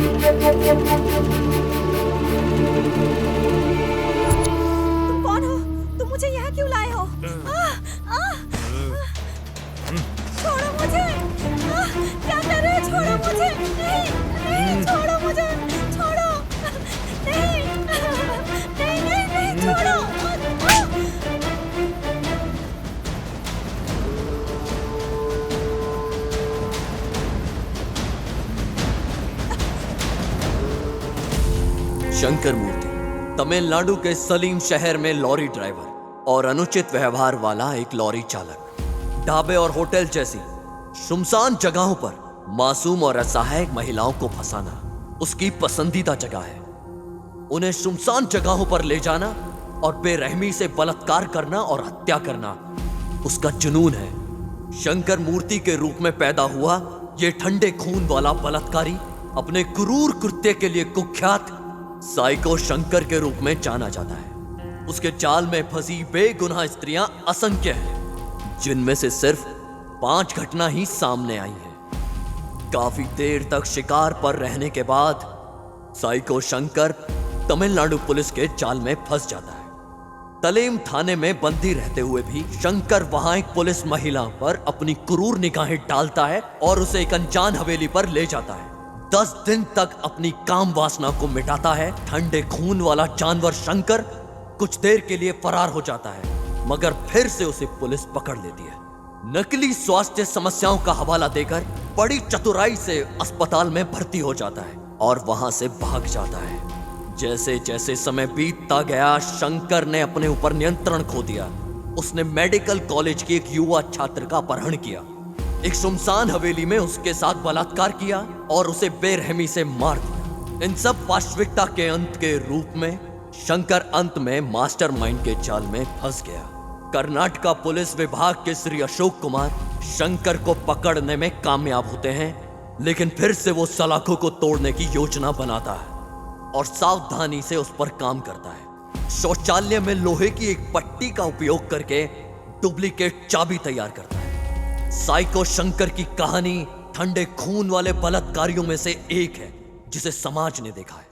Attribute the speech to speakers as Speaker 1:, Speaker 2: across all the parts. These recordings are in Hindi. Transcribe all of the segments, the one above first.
Speaker 1: तुम कौन हो? तुम मुझे यहाँ क्यों लाए हो? छोड़ो मुझे! क्या कर रहे हो? छोड़ो मुझे! नहीं, नहीं, छोड़ो मुझे! छोड़ो! नहीं, नहीं, नहीं, नहीं, छोड़ो!
Speaker 2: शंकर मूर्ति तमिलनाडु के सलीम शहर में लॉरी ड्राइवर और अनुचित व्यवहार वाला एक लॉरी चालक। ढाबे और होटल जैसी सुनसान जगहों पर मासूम और असहाय महिलाओं को फंसाना उसकी पसंदीदा जगह है। उन्हें सुनसान जगहों पर ले जाना और बेरहमी से बलात्कार करना और हत्या करना उसका जुनून है। शंकर मूर्ति के रूप में पैदा हुआ ये ठंडे खून वाला बलात्कारी अपने क्रूर कृत्य के लिए कुख्यात साइको शंकर के रूप में जाना जाता है। उसके जाल में फंसी बेगुनाह स्त्रियां असंख्य हैं, जिनमें से सिर्फ 5 घटना ही सामने आई हैं। काफी देर तक शिकार पर रहने के बाद साइको शंकर तमिलनाडु पुलिस के जाल में फंस जाता है। तलेम थाने में बंदी रहते हुए भी शंकर वहां एक पुलिस महिला पर अपनी क्रूर निगाहें डालता है और उसे एक अनजान हवेली पर ले जाता है। 10 दिन तक अपनी काम वासना को मिटाता है। ठंडे खून वाला जानवर शंकर कुछ देर के लिए फरार हो जाता है, मगर फिर से उसे पुलिस पकड़ लेती है। नकली स्वास्थ्य समस्याओं का हवाला देकर बड़ी चतुराई से अस्पताल में भर्ती हो जाता है और वहां से भाग जाता है। जैसे जैसे समय बीतता गया, शंकर ने अपने ऊपर नियंत्रण खो दिया। उसने मेडिकल कॉलेज की एक युवा छात्र का अपहरण किया, एक सुनसान हवेली में उसके साथ बलात्कार किया और उसे बेरहमी से मार दिया। इन सब वास्तविकता के अंत के रूप में शंकर अंत में मास्टरमाइंड के जाल में फंस गया। कर्नाटका पुलिस विभाग के श्री अशोक कुमार शंकर को पकड़ने में कामयाब होते हैं, लेकिन फिर से वो सलाखों को तोड़ने की योजना बनाता है और सावधानी से उस पर काम करता है। शौचालय में लोहे की एक पट्टी का उपयोग करके डुप्लीकेट चाबी तैयार करता है। साइको शंकर की कहानी ठंडे खून वाले बलात्कारियों में से एक है जिसे समाज ने देखा है।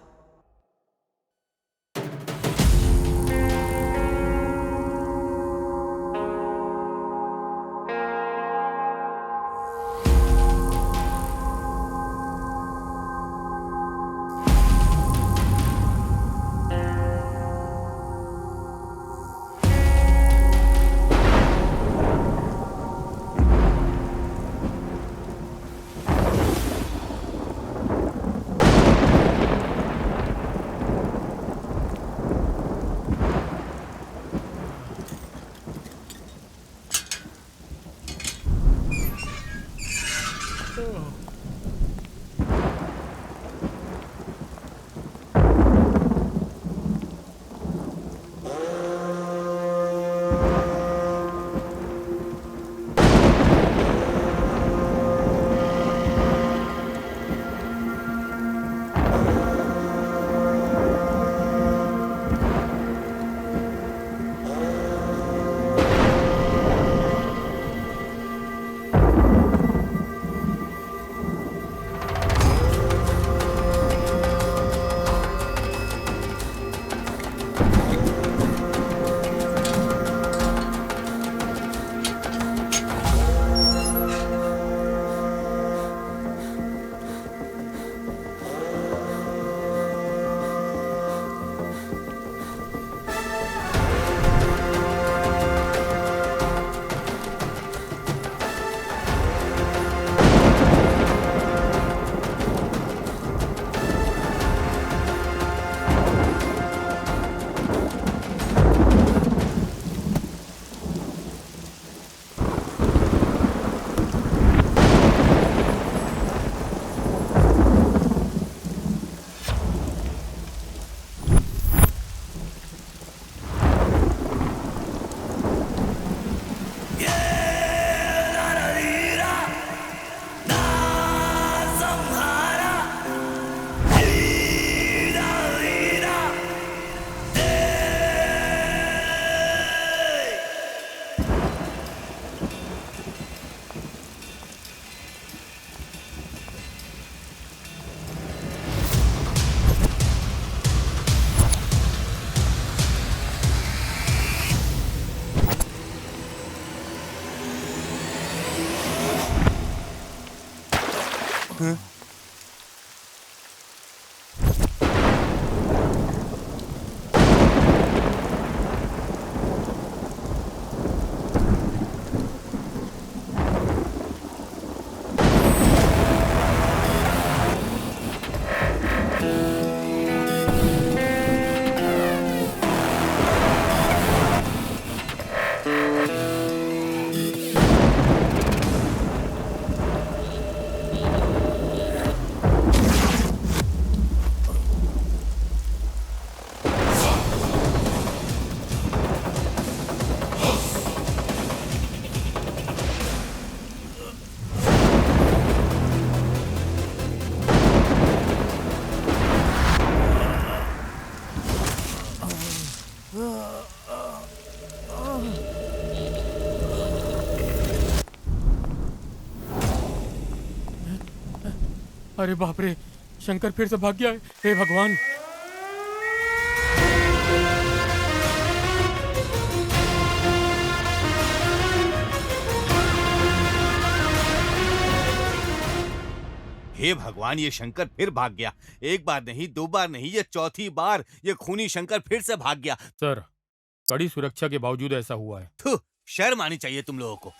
Speaker 3: अरे बाप रे, शंकर फिर से भाग गया है। हे भगवान।
Speaker 4: हे भगवान, ये शंकर फिर भाग गया। एक बार नहीं, दो बार नहीं, ये चौथी बार ये खूनी शंकर फिर से भाग गया।
Speaker 3: सर, कड़ी सुरक्षा के बावजूद ऐसा हुआ है।
Speaker 4: थू, शर्म आनी चाहिए तुम लोगों को।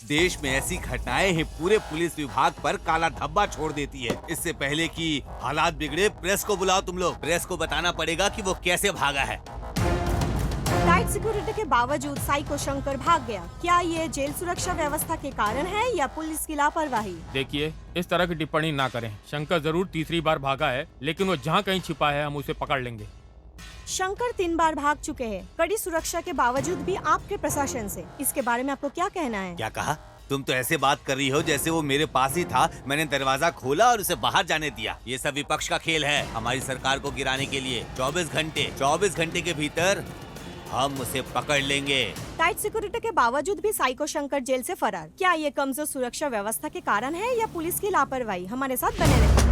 Speaker 4: देश में ऐसी घटनाएं ही पूरे पुलिस विभाग पर काला धब्बा छोड़ देती है। इससे पहले कि हालात बिगड़े, प्रेस को बुलाओ तुम लोग। प्रेस को बताना पड़ेगा कि वो कैसे भागा है।
Speaker 1: टाइट सिक्योरिटी के बावजूद साइको शंकर भाग गया। क्या ये जेल सुरक्षा व्यवस्था के कारण है या पुलिस की लापरवाही?
Speaker 3: देखिए, इस तरह की टिप्पणी ना करें। शंकर जरूर तीसरी बार भागा है, लेकिन वो जहाँ कहीं छिपा है हम उसे पकड़ लेंगे।
Speaker 1: शंकर 3 बार भाग चुके हैं, कड़ी सुरक्षा के बावजूद भी आपके प्रशासन से। इसके बारे में आपको क्या कहना है?
Speaker 4: क्या कहा? तुम तो ऐसे बात कर रही हो जैसे वो मेरे पास ही था। मैंने दरवाजा खोला और उसे बाहर जाने दिया। ये सब विपक्ष का खेल है, हमारी सरकार को गिराने के लिए। 24 घंटे के भीतर हम उसे पकड़ लेंगे।
Speaker 1: टाइट सिक्योरिटी के बावजूद भी साइको शंकर जेल से फरार। क्या ये कमजोर सुरक्षा व्यवस्था के कारण है या पुलिस की लापरवाही? हमारे साथ बने रहे।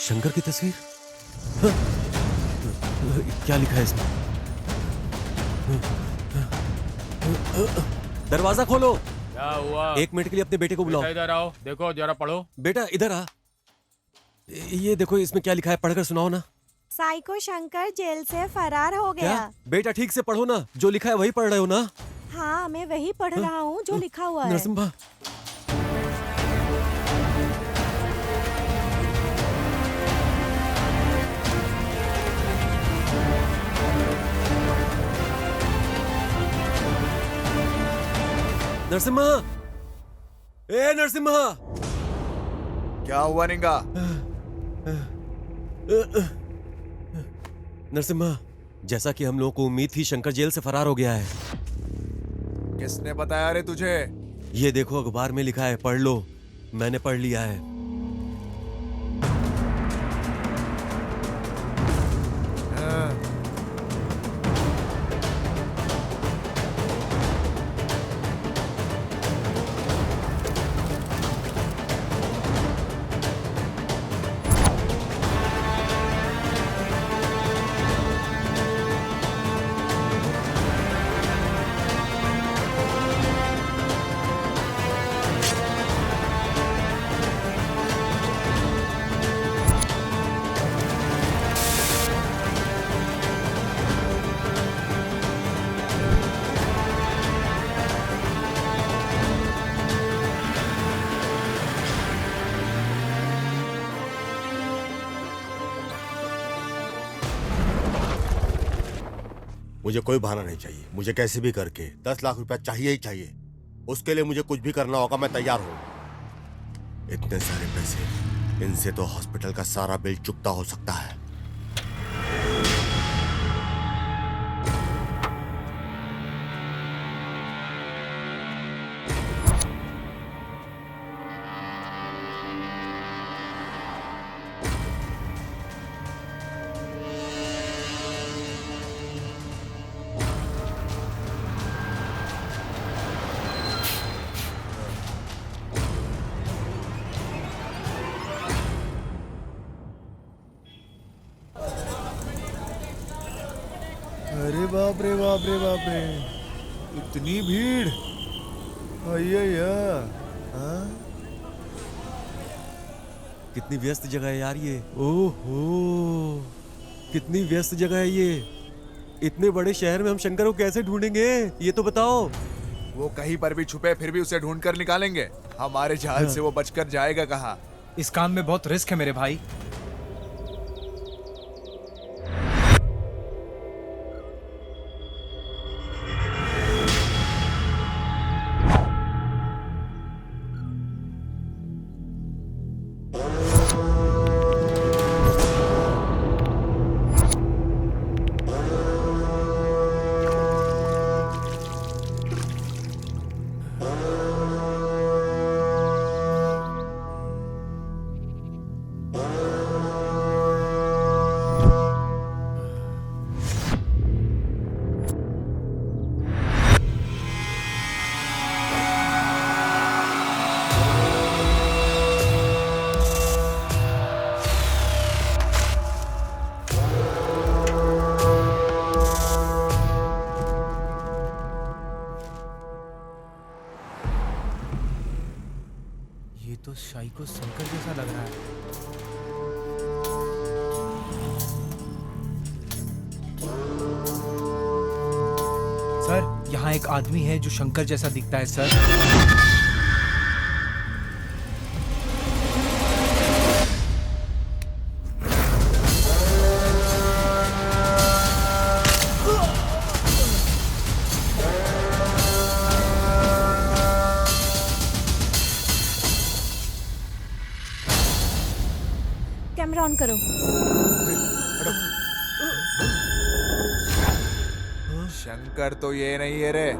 Speaker 5: शंकर की तस्वीर? हाँ। क्या लिखा है इसमें? दरवाजा खोलो।
Speaker 3: क्या हुआ?
Speaker 5: 1 मिनट के लिए अपने बेटे को बुलाओ।
Speaker 3: इधर आओ, देखो जरा पढ़ो।
Speaker 5: बेटा इधर आ। ये देखो इसमें क्या लिखा है, पढ़कर सुनाओ ना।
Speaker 1: साइको शंकर जेल से फरार हो गया।
Speaker 5: क्या? बेटा ठीक से पढ़ो ना, जो लिखा है वही पढ़ रहे हो ना?
Speaker 1: हाँ, मैं वही पढ़ रहा हूँ जो लिखा हुआ है।
Speaker 5: नरसिम्हा, नरसिम्हा, ए नरसिम्हा।
Speaker 6: क्या हुआ निंगा?
Speaker 5: नरसिम्हा, जैसा कि हम लोगों को उम्मीद थी, शंकर जेल से फरार हो गया है।
Speaker 6: किसने बताया रे तुझे?
Speaker 5: ये देखो अखबार में लिखा है, पढ़ लो। मैंने पढ़ लिया है।
Speaker 7: मुझे कोई बहाना नहीं चाहिए। मुझे कैसे भी करके 10 लाख रुपया चाहिए ही चाहिए। उसके लिए मुझे कुछ भी करना होगा, मैं तैयार हूं। इतने सारे पैसे, इनसे तो हॉस्पिटल का सारा बिल चुकता हो सकता है।
Speaker 6: अरे बाप रे बाप रे बाप रे, इतनी भीड़। अय्या, हाँ?
Speaker 5: कितनी व्यस्त जगह है यार ये। ओहो, कितनी व्यस्त जगह है ये। इतने बड़े शहर में हम शंकर को कैसे ढूंढेंगे, ये तो बताओ।
Speaker 6: वो कहीं पर भी छुपे फिर भी उसे ढूंढ कर निकालेंगे। हमारे जाल से वो बचकर जाएगा कहाँ?
Speaker 8: इस काम में बहुत रिस्क है मेरे भाई। ये तो शाही को शंकर जैसा लग रहा है। सर, यहाँ एक आदमी है जो शंकर जैसा दिखता है सर।
Speaker 1: कैमरा ऑन करो।
Speaker 6: शंकर तो ये नहीं है रे।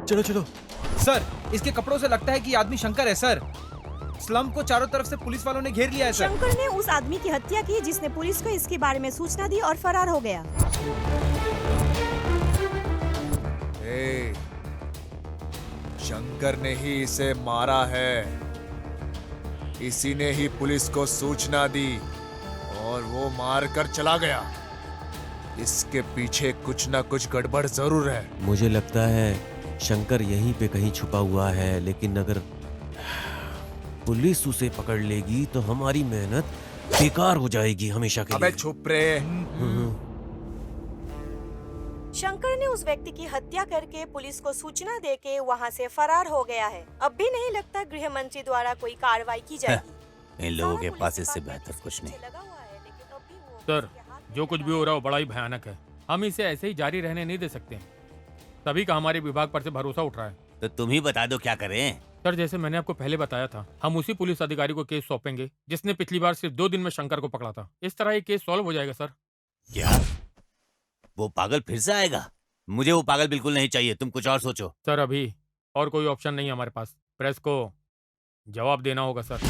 Speaker 5: चलो चलो।
Speaker 8: सर, इसके कपड़ों से लगता है कि ये आदमी शंकर है सर। स्लम को चारों तरफ से पुलिस वालों ने घेर लिया है सर।
Speaker 1: शंकर ने उस आदमी की हत्या की जिसने पुलिस को इसके बारे में सूचना दी और फरार हो गया।
Speaker 6: ए, शंकर ने ही इसे मारा है। इसी ने ही पुलिस को सूचना दी और वो मार कर चला गया। इसके पीछे कुछ ना कुछ गड़बड़ जरूर है।
Speaker 5: मुझे लगता है शंकर यहीं पे कहीं छुपा हुआ है, लेकिन अगर पुलिस उसे पकड़ लेगी तो हमारी मेहनत बेकार हो जाएगी हमेशा के
Speaker 6: अबे
Speaker 5: लिए।
Speaker 6: चुप रे।
Speaker 1: शंकर ने उस व्यक्ति की हत्या करके पुलिस को सूचना देके वहां से फरार हो गया है। अब भी नहीं लगता गृह मंत्री द्वारा कोई कार्रवाई की जाएगी।
Speaker 4: इन लोगों के पास इससे बेहतर कुछ नहीं।
Speaker 3: सर, जो कुछ भी हो रहा हो बड़ा ही भयानक है। हम इसे ऐसे ही जारी रहने नहीं दे सकते। तभी का हमारे विभाग पर से भरोसा उठ रहा है।
Speaker 4: तो तुम ही बता दो क्या करें।
Speaker 3: सर, जैसे मैंने आपको पहले बताया था, हम उसी पुलिस अधिकारी को केस सौंपेंगे जिसने पिछली बार सिर्फ 2 दिन में शंकर को पकड़ा था। इस तरह ये केस सॉल्व हो जाएगा सर।
Speaker 4: क्या वो पागल फिर से आएगा? मुझे वो पागल बिल्कुल नहीं चाहिए। तुम कुछ और सोचो।
Speaker 3: सर, अभी और कोई ऑप्शन नहीं है हमारे पास। प्रेस को जवाब देना होगा सर।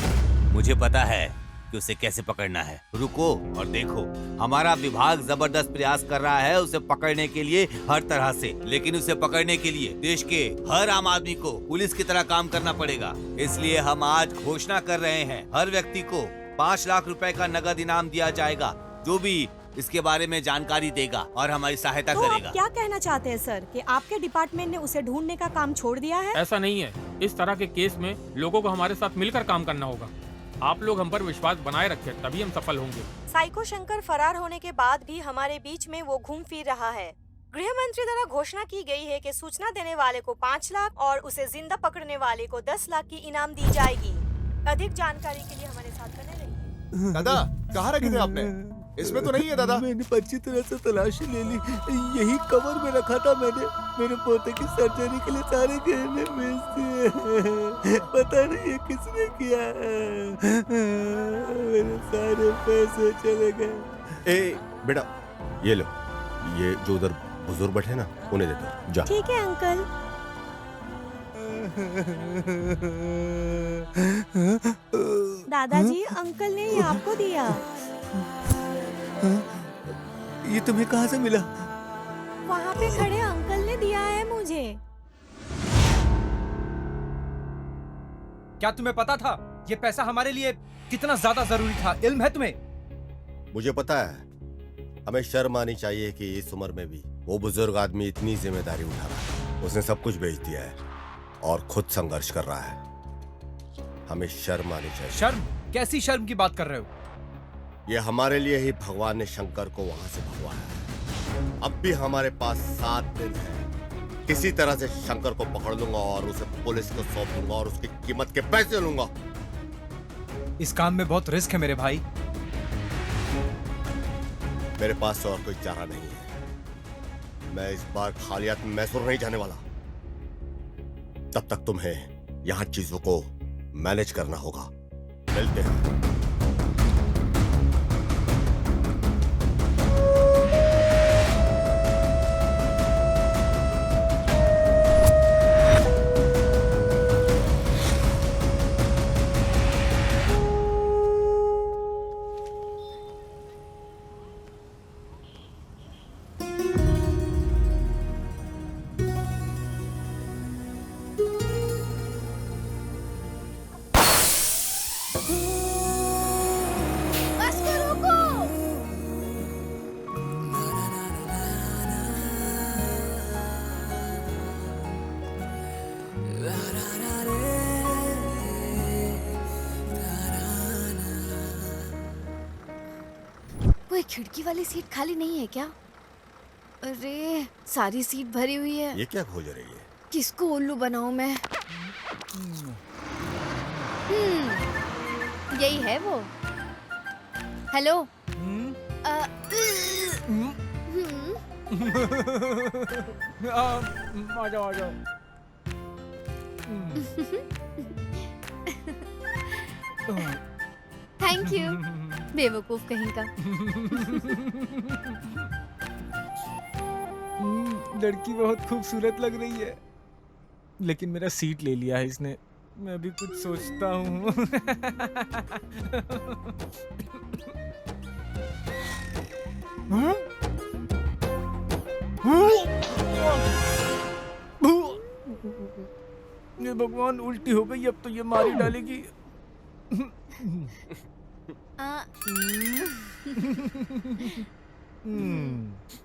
Speaker 4: मुझे पता है कि उसे कैसे पकड़ना है। रुको और देखो, हमारा विभाग जबरदस्त प्रयास कर रहा है उसे पकड़ने के लिए हर तरह से, लेकिन उसे पकड़ने के लिए देश के हर आम आदमी को पुलिस की तरह काम करना पड़ेगा। इसलिए हम आज घोषणा कर रहे हैं, हर व्यक्ति को 5 लाख रुपए का नगद इनाम दिया जाएगा जो भी इसके बारे में जानकारी देगा और हमारी सहायता
Speaker 1: तो
Speaker 4: करेगा।
Speaker 1: आप क्या कहना चाहते हैं सर कि आपके डिपार्टमेंट ने उसे ढूंढने का काम छोड़ दिया है?
Speaker 3: ऐसा नहीं है। इस तरह के केस में लोगों को हमारे साथ मिलकर काम करना होगा। आप लोग हम पर विश्वास बनाए रखें, तभी हम सफल होंगे।
Speaker 1: साइको शंकर फरार होने के बाद भी हमारे बीच में वो घूम फिर रहा है। गृह मंत्री द्वारा घोषणा की गई है कि सूचना देने वाले को 5 लाख और उसे जिंदा पकड़ने वाले को 10 लाख की इनाम दी जाएगी। अधिक जानकारी के लिए हमारे साथ बने रहिए।
Speaker 6: दादा कहाँ रखे थे आपने? इसमें तो नहीं है दादा।
Speaker 9: मैंने अच्छी तरह से तलाशी ले ली, यही कवर में रखा था मैंने। मेरे पोते की सर्जरी के लिए सारे गहने बेच दिए। पता नहीं ये किसने किया, मेरे सारे पैसे चले गए।
Speaker 7: ए बेटा, ये लो, ये जो उधर बुजुर्ग बैठे ना उन्हें दे दो, जा।
Speaker 1: ठीक है अंकल। दादाजी, अंकल ने ये आपको दिया।
Speaker 9: ये तुम्हें कहाँ से मिला?
Speaker 1: वहाँ पे खड़े अंकल ने दिया है मुझे।
Speaker 8: क्या तुम्हें पता था ये पैसा हमारे लिए कितना ज्यादा जरूरी था? इल्म है तुम्हें?
Speaker 7: मुझे पता है, हमें शर्म आनी चाहिए कि इस उम्र में भी वो बुजुर्ग आदमी इतनी जिम्मेदारी उठा रहा है। उसने सब कुछ बेच दिया है और खुद संघर्ष कर रहा है। हमें शर्म आनी चाहिए।
Speaker 8: शर्म? कैसी शर्म की बात कर रहे हो?
Speaker 7: ये हमारे लिए ही भगवान ने शंकर को वहां से भगवाया है। अब भी हमारे पास 7 दिन है। किसी तरह से शंकर को पकड़ लूंगा और उसे पुलिस को सौंप दूंगा और उसकी कीमत के पैसे लूंगा।
Speaker 8: इस काम में बहुत रिस्क है मेरे भाई।
Speaker 7: मेरे पास और कोई चारा नहीं है। मैं इस बार खाली हाथ मैसूर नहीं जाने वाला। तब तक तुम्हें यहाँ चीजों को मैनेज करना होगा। मिलते हैं।
Speaker 1: बस को रोको।
Speaker 10: कोई खिड़की वाली सीट खाली नहीं है क्या? अरे सारी सीट भरी हुई है।
Speaker 7: ये क्या खोज रही है?
Speaker 10: किसको उल्लू बनाऊं मैं? यही है वो। हेलो।
Speaker 3: आ जाओ आ जाओ।
Speaker 10: Thank you. बेवकूफ कहीं का।
Speaker 8: लड़की बहुत खूबसूरत लग रही है, लेकिन मेरा सीट ले लिया है इसने। मैं भी कुछ सोचता हूँ। ये भगवान, उल्टी हो गई, अब तो ये मार ही डालेगी।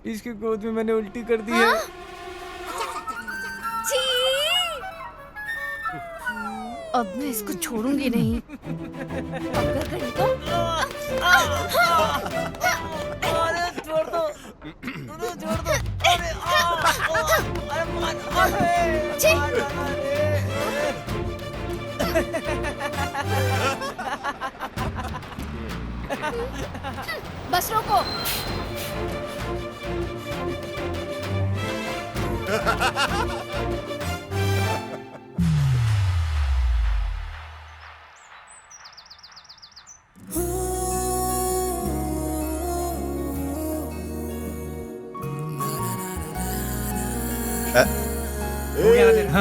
Speaker 8: इसके गोद में मैंने उल्टी कर दी है।
Speaker 10: अब मैं इसको छोड़ूंगी नहीं। अगर कहीं तो
Speaker 9: अरे छोड़ दो, छोड़ दो।
Speaker 10: बस रोको।
Speaker 8: हो गया ना तेरा?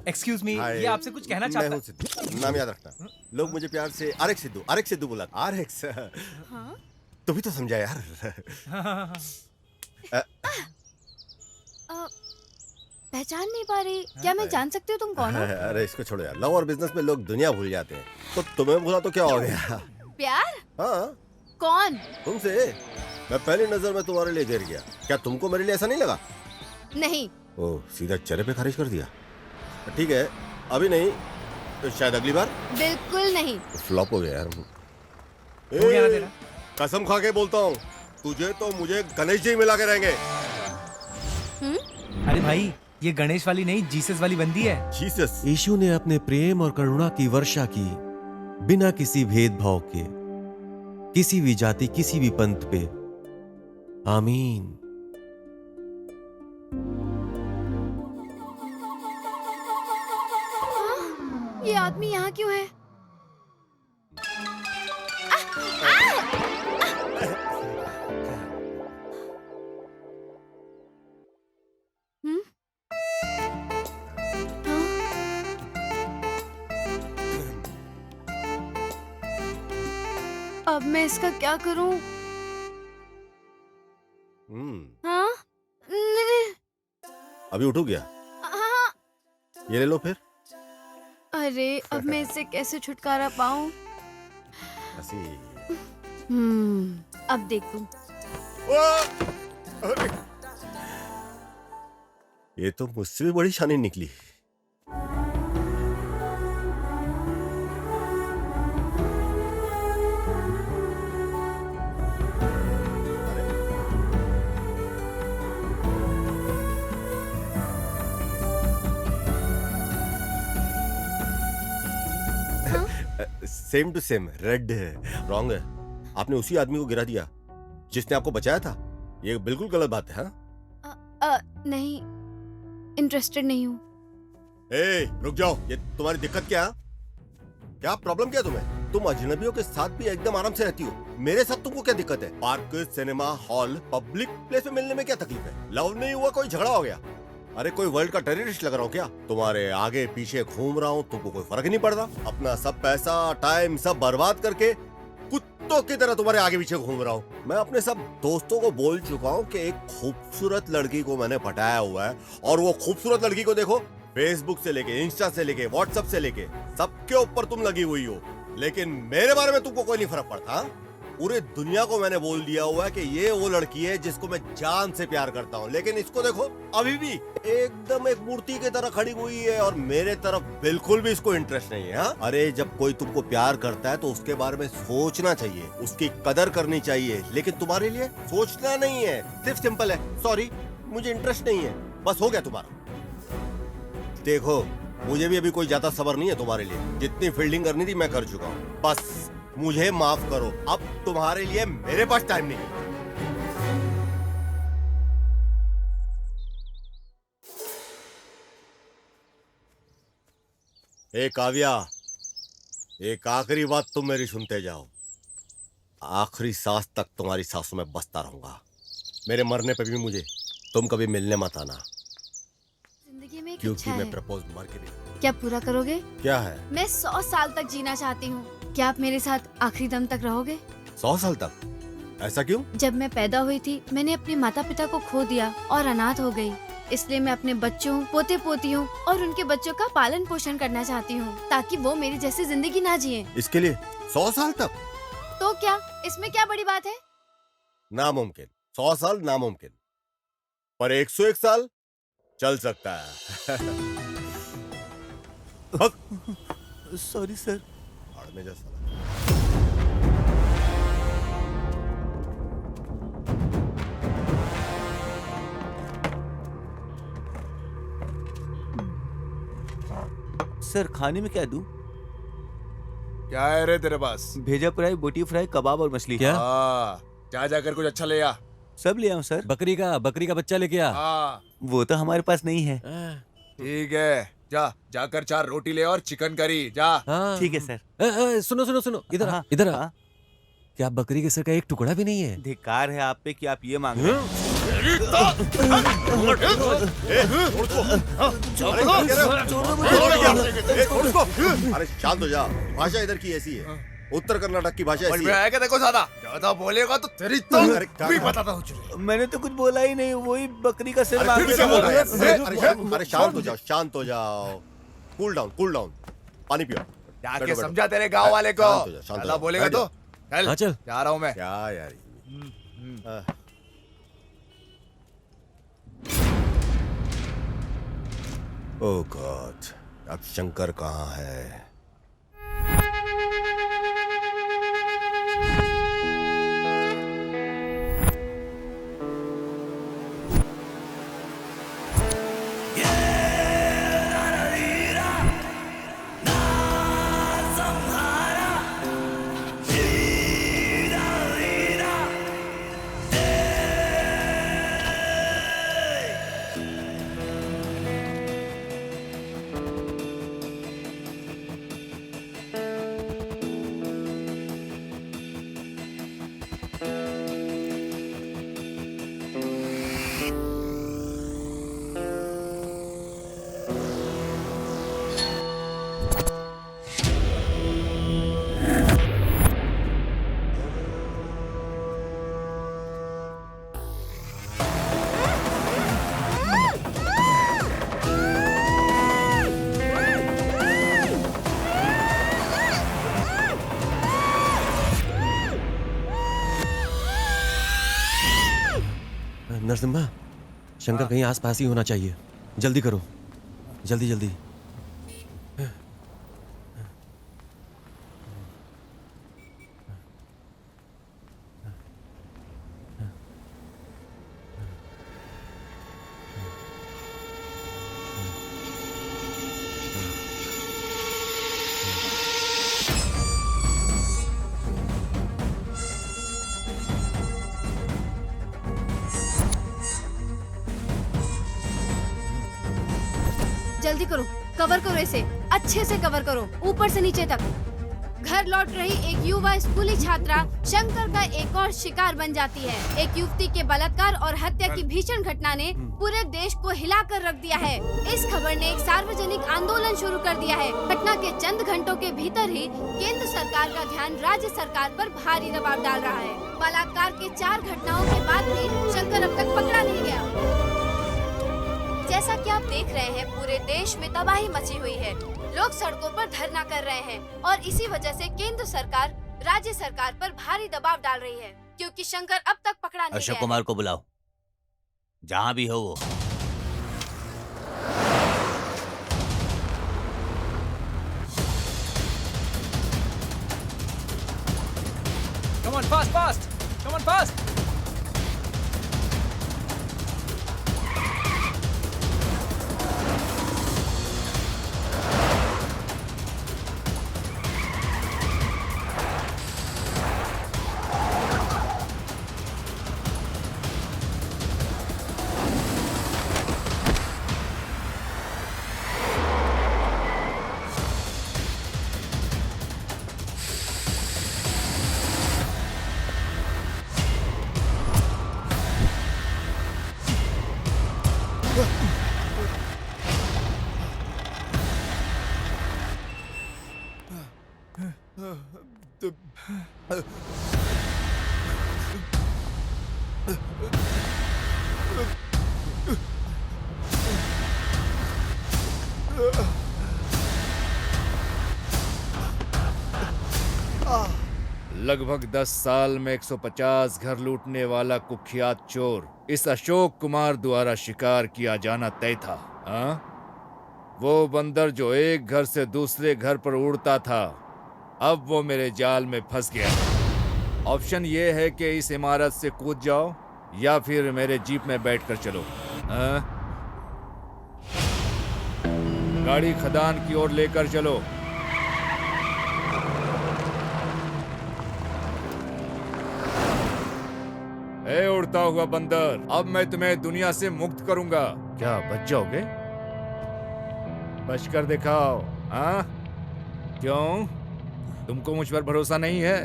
Speaker 11: एक्सक्यूज मी,
Speaker 7: हाय,
Speaker 11: ये आपसे कुछ कहना
Speaker 7: मैं
Speaker 11: चाहता
Speaker 7: हूँ सिद्धू, नाम याद रखना। लोग मुझे प्यार से आर एक्स सिद्धू बोला। आर एक्स
Speaker 10: हाँ?
Speaker 7: तू भी तो समझा यार।
Speaker 10: पहचान नहीं पा रही। क्या मैं जान सकती हूँ तुम कौन हो?
Speaker 7: अरे इसको छोड़ो यार, लव और बिजनेस में लोग दुनिया भूल जाते हैं, तो तुम्हें भूला तो क्या हो गया।
Speaker 10: प्यार?
Speaker 7: हाँ
Speaker 10: कौन?
Speaker 7: तुमसे। मैं पहली नजर में तुम्हारे लिए गिर गया। क्या तुमको मेरे लिए ऐसा नहीं लगा?
Speaker 10: नहीं।
Speaker 7: ओह, सीधा चेहरे पे खारिज कर दिया। ठीक है, अभी नहीं तो शायद अगली बार।
Speaker 10: बिल्कुल नहीं।
Speaker 7: फ्लॉप हो गया यार।
Speaker 11: हो गया ना तेरा?
Speaker 7: कसम खा के बोलता हूँ, तुझे तो मुझे गणेश जी मिला के रहेंगे।
Speaker 11: अरे भाई, ये गणेश वाली नहीं, जीसस वाली बंदी है।
Speaker 7: जीसस।
Speaker 5: यीशु ने अपने प्रेम और करुणा की वर्षा की बिना किसी भेदभाव के, किसी भी जाति, किसी भी पंथ पे। आमीन।
Speaker 10: ये आदमी यहाँ क्यों है? हम्म? हाँ? अब मैं इसका क्या करूं? हाँ?
Speaker 7: अभी उठू गया,
Speaker 10: हाँ?
Speaker 7: ये ले लो फिर।
Speaker 10: अरे अब मैं इससे कैसे छुटकारा पाऊं?
Speaker 7: हंसी।
Speaker 10: अब देखूं।
Speaker 7: अरे, ये तो मुझसे भी बड़ी शानी निकली। सेम टू सेम, रेड है। रॉन्ग है। आपने उसी आदमी को गिरा दिया जिसने आपको बचाया था। ये बिल्कुल गलत बात है। हाँ?
Speaker 10: नहीं, इंटरेस्टेड नहीं हूँ।
Speaker 7: ए, रुक जाओ। ये तुम्हारी दिक्कत क्या? क्या प्रॉब्लम क्या तुम्हें? तुम अजनबियों के साथ भी एकदम आराम से रहती हो, मेरे साथ तुमको क्या दिक्कत है? Park, cinema hall, public place में मिलने में क्या तकलीफ है? लव नहीं हुआ, कोई झगड़ा हो गया? अरे कोई वर्ल्ड का टेररिस्ट लग रहा हूँ क्या? तुम्हारे आगे पीछे घूम रहा हूँ, तुमको कोई फर्क नहीं पड़ रहा? अपना सब पैसा टाइम सब बर्बाद करके कुत्तों की तरह तुम्हारे आगे पीछे घूम रहा हूँ। मैं अपने सब दोस्तों को बोल चुका हूँ कि एक खूबसूरत लड़की को मैंने पटाया हुआ है, और वो खूबसूरत लड़की को देखो, फेसबुक से लेके, इंस्टा से लेके, व्हाट्सएप से लेके सबके ऊपर तुम लगी हुई हो, लेकिन मेरे बारे में तुमको कोई नहीं फर्क पड़ता। पूरे दुनिया को मैंने बोल दिया हुआ है कि ये वो लड़की है जिसको मैं जान से प्यार करता हूँ, लेकिन इसको देखो, अभी भी एकदम एक मूर्ति की तरह खड़ी हुई है, और मेरे तरफ बिल्कुल भी इसको इंटरेस्ट नहीं है। हाँ? अरे जब कोई तुमको प्यार करता है तो उसके बारे में सोचना चाहिए, उसकी कदर करनी चाहिए, लेकिन तुम्हारे लिए सोचना नहीं है। सिर्फ सिंपल है, सॉरी मुझे इंटरेस्ट नहीं है, बस हो गया तुम्हारा। देखो, मुझे भी अभी कोई ज्यादा सब्र नहीं है तुम्हारे लिए। जितनी फील्डिंग करनी थी मैं कर चुका हूँ, बस मुझे माफ करो। अब तुम्हारे लिए मेरे पास टाइम नहीं है। ए काव्या, एक आखिरी बात तुम मेरी सुनते जाओ। आखिरी सांस तक तुम्हारी सांसों में बसता रहूंगा। मेरे मरने पे भी मुझे तुम कभी मिलने मत आना,
Speaker 10: जिंदगी में एक
Speaker 7: क्योंकि
Speaker 10: इच्छा
Speaker 7: मैं
Speaker 10: है।
Speaker 7: प्रपोज मर के नहीं।
Speaker 10: क्या पूरा करोगे?
Speaker 7: क्या है?
Speaker 10: मैं 100 साल तक जीना चाहती हूँ। क्या आप मेरे साथ आखिरी दम तक रहोगे?
Speaker 7: 100 साल तक? ऐसा क्यों?
Speaker 10: जब मैं पैदा हुई थी, मैंने अपने माता पिता को खो दिया और अनाथ हो गई। इसलिए मैं अपने बच्चों, पोते पोतियों और उनके बच्चों का पालन पोषण करना चाहती हूँ, ताकि वो मेरी जैसी जिंदगी ना जिए।
Speaker 7: इसके लिए 100 साल तक?
Speaker 10: तो क्या इसमें क्या बड़ी बात है?
Speaker 7: नामुमकिन। 100 साल नामुमकिन, पर 101 साल चल सकता है।
Speaker 9: Sorry sir.
Speaker 7: भाड़ में जा साला।
Speaker 9: सर खाने में क्या दूं?
Speaker 6: क्या है रे तेरे पास?
Speaker 9: भेजा फ्राई, बोटी फ्राई, कबाब और मछली।
Speaker 5: क्या?
Speaker 6: जा जाकर कुछ अच्छा ले आ।
Speaker 9: सब ले आऊं सर?
Speaker 5: बकरी का बच्चा लेके आ।
Speaker 9: वो तो हमारे पास नहीं है।
Speaker 6: ठीक है, जा जाकर 4 रोटी ले और चिकन करी। जा।
Speaker 9: ठीक है सर।
Speaker 5: सुनो इधर आ, इधर आ। क्या बकरी के सर का एक टुकड़ा भी नहीं है?
Speaker 9: धिक्कार है आप पे कि आप ये मांग रहे हैं।
Speaker 7: अरे शांत हो जा, भाषा इधर की ऐसी है, उत्तर कर्नाटक की भाषा ऐसी है।
Speaker 6: देखो ज्यादा बोलेगा तो तेरी तो
Speaker 7: अरे क्या कर-
Speaker 6: बताता हूँ।
Speaker 9: मैंने तो कुछ बोला ही नहीं, वही बकरी का सिर
Speaker 7: अरे
Speaker 9: मार
Speaker 7: फिर
Speaker 9: के
Speaker 7: से बोल रहा है यार।
Speaker 9: बोला।
Speaker 7: अरे शांत हो जाओ, शांत हो जाओ, कूल डाउन, पानी पियो।
Speaker 6: जाके
Speaker 7: बैठो,
Speaker 6: समझा तेरे गांव वाले को।
Speaker 7: शांत हो जा, शांत हो
Speaker 6: ज्यादा
Speaker 7: जा।
Speaker 6: बोलेगा
Speaker 7: बैठ
Speaker 6: तो
Speaker 7: जा।
Speaker 5: हाँ, चल।
Speaker 6: जा रहा हूँ मैं।
Speaker 7: क्या यार ओह गॉड, अब शंकर कहाँ है?
Speaker 5: नरसिम्हा, शंकर कहीं आसपास ही होना चाहिए। जल्दी करो, जल्दी जल्दी।
Speaker 10: जल्दी करो, कवर करो इसे, अच्छे से कवर करो, ऊपर से नीचे तक। घर लौट रही एक युवा स्कूली छात्रा शंकर का एक और शिकार बन जाती है। एक युवती के बलात्कार और हत्या की भीषण घटना ने पूरे देश को हिलाकर रख दिया है। इस खबर ने एक सार्वजनिक आंदोलन शुरू कर दिया है। घटना के चंद घंटों के भीतर ही केंद्र सरकार का ध्यान राज्य सरकार पर भारी दबाव डाल रहा है। बलात्कार के 4 घटनाओं के बाद भी शंकर अब तक पकड़ा नहीं गया। जैसा कि आप देख रहे हैं, पूरे देश में तबाही मची हुई है। लोग सड़कों पर धरना कर रहे हैं और इसी वजह से केंद्र सरकार राज्य सरकार पर भारी दबाव डाल रही है, क्योंकि शंकर अब तक पकड़ा नहीं
Speaker 4: अशोक
Speaker 10: गया है।
Speaker 4: कुमार को बुलाओ, जहां भी हो वो।
Speaker 11: Come on, fast! Come on, fast!
Speaker 6: लगभग 10 साल में 150 घर लूटने वाला कुख्यात चोर इस अशोक कुमार द्वारा शिकार किया जाना तय था। हाँ? वो बंदर जो एक घर से दूसरे घर पर उड़ता था, अब वो मेरे जाल में फंस गया। ऑप्शन ये है कि इस इमारत से कूद जाओ या फिर मेरे जीप में बैठकर चलो। हाँ? गाड़ी खदान की ओर लेकर चलो। ए उड़ता हुआ बंदर, अब मैं तुम्हें दुनिया से मुक्त करूंगा। क्या बच जाओगे? बच कर दिखाओ। हाँ? क्यों? तुमको मुझ पर भरोसा नहीं है?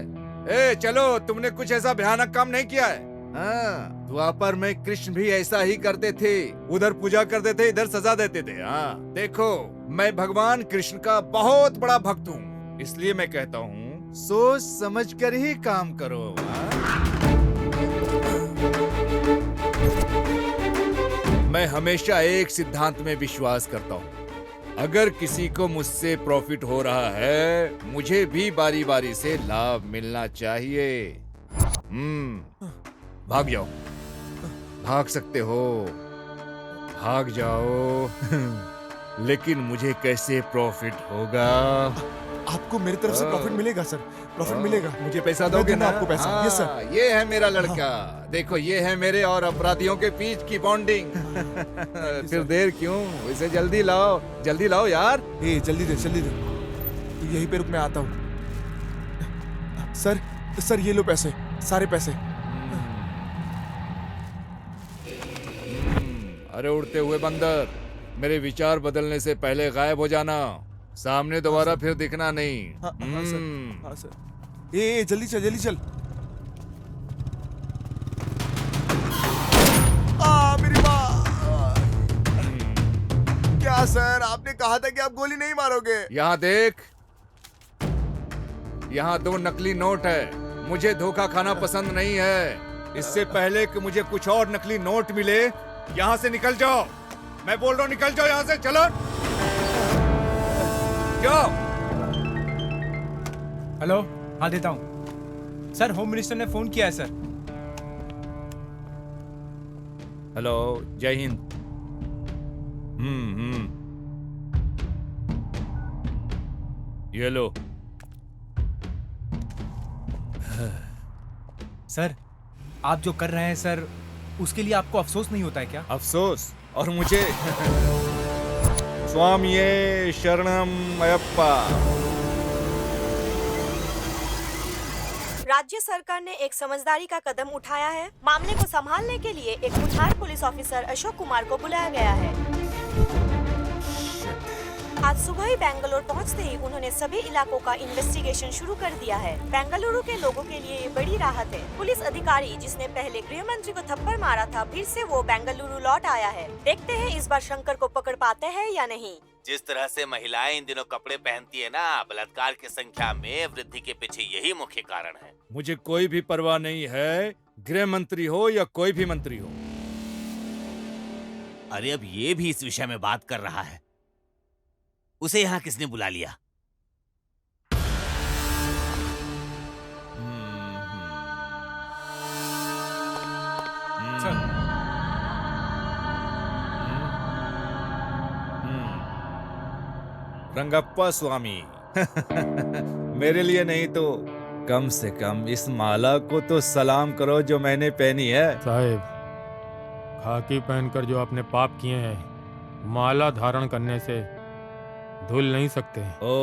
Speaker 6: ए चलो, तुमने कुछ ऐसा भयानक काम नहीं किया है। हाँ, द्वापर में कृष्ण भी ऐसा ही करते थे। उधर पूजा करते थे, इधर सजा देते थे। हाँ, देखो मैं भगवान कृष्ण का बहुत बड़ा भक्त हूँ, इसलिए मैं कहता हूँ सोच समझ कर ही काम करो। हाँ? मैं हमेशा एक सिद्धांत में विश्वास करता हूँ, अगर किसी को मुझसे प्रॉफिट हो रहा है, मुझे भी बारी बारी से लाभ मिलना चाहिए। भाग जाओ, भाग सकते हो, भाग जाओ। लेकिन मुझे कैसे प्रॉफिट होगा? आपको मेरी तरफ से प्रॉफिट मिलेगा सर, प्रॉफिट मिलेगा।
Speaker 12: मुझे पैसा दोगे ना?
Speaker 6: आपको पैसा।
Speaker 12: हाँ,
Speaker 6: यस सर।
Speaker 12: ये है मेरा लड़का। देखो ये है मेरे और अपराधियों के बीच की बॉन्डिंग। फिर देर क्यों, इसे जल्दी लाओ यार।
Speaker 6: ए जल्दी दे, जल्दी दे। यहीं पे रुक, मैं आता हूँ। सर ये लो पैसे, सारे पैसे।
Speaker 12: अरे उड़ते हुए बंदर, मेरे विचार बदलने से पहले गायब हो जाना, सामने दोबारा फिर दिखना नहीं।
Speaker 6: हाँ सर। ए जल्दी चल, जल्दी चल। मेरी माँ। क्या सर, आपने कहा था कि आप गोली नहीं मारोगे।
Speaker 12: यहाँ देख, यहाँ 2 नकली नोट है। मुझे धोखा खाना पसंद नहीं है। इससे पहले कि मुझे कुछ और नकली नोट मिले, यहाँ से निकल जाओ। मैं बोल रहा हूँ निकल जाओ यहाँ से, चलो जाओ।
Speaker 8: हेलो, हाँ देता हूँ सर। होम मिनिस्टर ने फोन किया है सर।
Speaker 12: हेलो, जय हिंद। ये लो।
Speaker 8: सर, आप जो कर रहे हैं सर, उसके लिए आपको अफसोस नहीं होता है क्या?
Speaker 12: अफसोस? और मुझे? स्वामिये शरणम अयप्पा।
Speaker 1: राज्य सरकार ने एक समझदारी का कदम उठाया है। मामले को संभालने के लिए एक मुठार पुलिस ऑफिसर अशोक कुमार को बुलाया गया है। आज सुबह ही बेंगलुरु पहुंचते ही उन्होंने सभी इलाकों का इन्वेस्टिगेशन शुरू कर दिया है। बेंगलुरु के लोगों के लिए ये बड़ी राहत है। पुलिस अधिकारी जिसने पहले गृह मंत्री को थप्पड़ मारा था, फिर से वो बेंगलुरु लौट आया है। देखते हैं इस बार शंकर को पकड़ पाते हैं या नहीं।
Speaker 4: जिस तरह से महिलाएं इन दिनों कपड़े पहनती है ना, बलात्कार की संख्या में वृद्धि के पीछे यही मुख्य कारण है।
Speaker 12: मुझे कोई भी परवाह नहीं है, गृह मंत्री हो या कोई भी मंत्री हो।
Speaker 4: अरे अब ये भी इस विषय में बात कर रहा है। उसे यहाँ किसने बुला लिया?
Speaker 12: रंगप्पा स्वामी। मेरे लिए नहीं तो कम से कम इस माला को तो सलाम करो जो मैंने पहनी है।
Speaker 3: साहेब, खाकी पहनकर जो आपने पाप किए हैं, माला धारण करने से धुल नहीं सकते।
Speaker 12: ओ,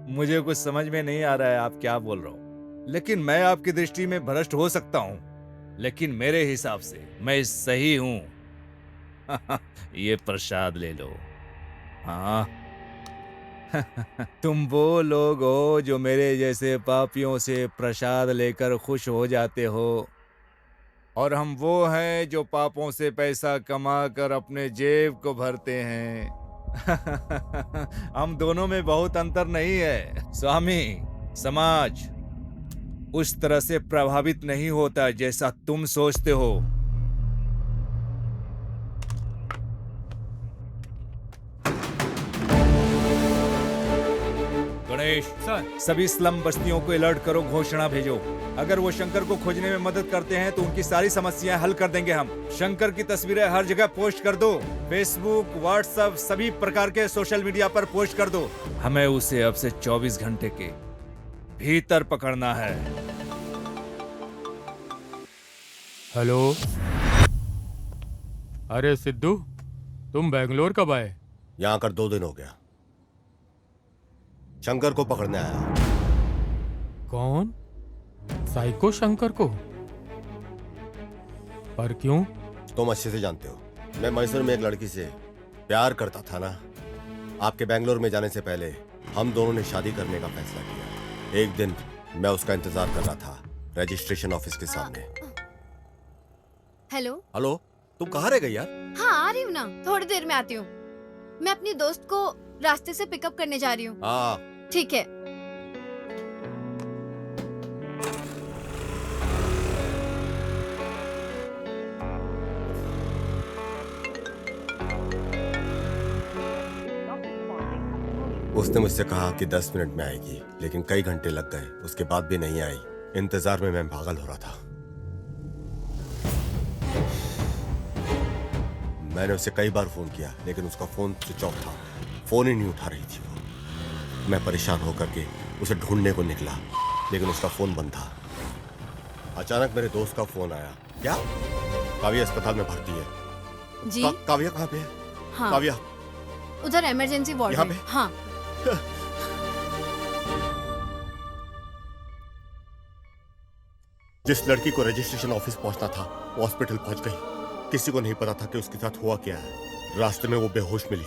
Speaker 12: मुझे कुछ समझ में नहीं आ रहा है आप क्या बोल रहे हो, लेकिन मैं आपकी दृष्टि में भ्रष्ट हो सकता हूँ, लेकिन मेरे हिसाब से मैं सही हूँ। ये प्रसाद ले लो। हाँ। तुम वो लोग हो जो मेरे जैसे पापियों से प्रसाद लेकर खुश हो जाते हो, और हम वो हैं जो पापों से पैसा कमा कर अपने जेब को भरते हैं। हम दोनों में बहुत अंतर नहीं है स्वामी। समाज उस तरह से प्रभावित नहीं होता जैसा तुम सोचते हो। गणेश
Speaker 8: सर,
Speaker 12: सभी स्लम बस्तियों को अलर्ट करो, घोषणा भेजो। अगर वो शंकर को खोजने में मदद करते हैं तो उनकी सारी समस्याएं हल कर देंगे हम। शंकर की तस्वीरें हर जगह पोस्ट कर दो, फेसबुक, व्हाट्सएप, सभी प्रकार के सोशल मीडिया पर पोस्ट कर दो। हमें उसे अब से 24 घंटे के भीतर पकड़ना है।
Speaker 3: हेलो, अरे सिद्धू, तुम बेंगलोर कब आए?
Speaker 7: यहाँ कर 2 दिन हो गया। शंकर को पकड़ने आया।
Speaker 3: कौन? साइको शंकर को? पर क्यों?
Speaker 7: तुम अच्छे से जानते हो, मैं मैसूर में एक लड़की से प्यार करता था ना। आपके बेंगलोर में जाने से पहले हम दोनों ने शादी करने का फैसला किया। एक दिन मैं उसका इंतजार कर रहा था, रजिस्ट्रेशन ऑफिस के सामने।
Speaker 10: हेलो।
Speaker 7: हेलो, तुम कहाँ रह गई यार?
Speaker 10: हाँ आ रही हूँ ना, थोड़ी देर में आती हूँ। मैं अपनी दोस्त को रास्ते से पिकअप करने जा रही हूँ।
Speaker 7: हाँ
Speaker 10: ठीक है।
Speaker 7: उसने मुझसे कहा कि 10 मिनट में आएगी, लेकिन कई घंटे लग गए, उसके बाद भी नहीं आई। इंतजार में मैं पागल हो रहा था। मैंने उसे कई बार फोन किया, लेकिन उसका फोन स्विच ऑफ था। फोन ही नहीं उठा रही थी वो। मैं परेशान होकर के उसे ढूंढने को निकला, लेकिन उसका फोन बंद था। अचानक मेरे दोस्त का फोन आया। क्या? काव्या अस्पताल में भर्ती है।
Speaker 10: जी?
Speaker 7: काव्या कहाँ पे है?
Speaker 10: हाँ।
Speaker 7: काव्या
Speaker 10: उधर इमरजेंसी वार्ड
Speaker 7: यहाँ
Speaker 10: में।
Speaker 7: पे?
Speaker 10: हाँ।
Speaker 7: जिस लड़की को रजिस्ट्रेशन ऑफिस पहुंचना था, वो हॉस्पिटल पहुंच गई। किसी को नहीं पता था कि उसके साथ हुआ क्या है। रास्ते में वो बेहोश मिली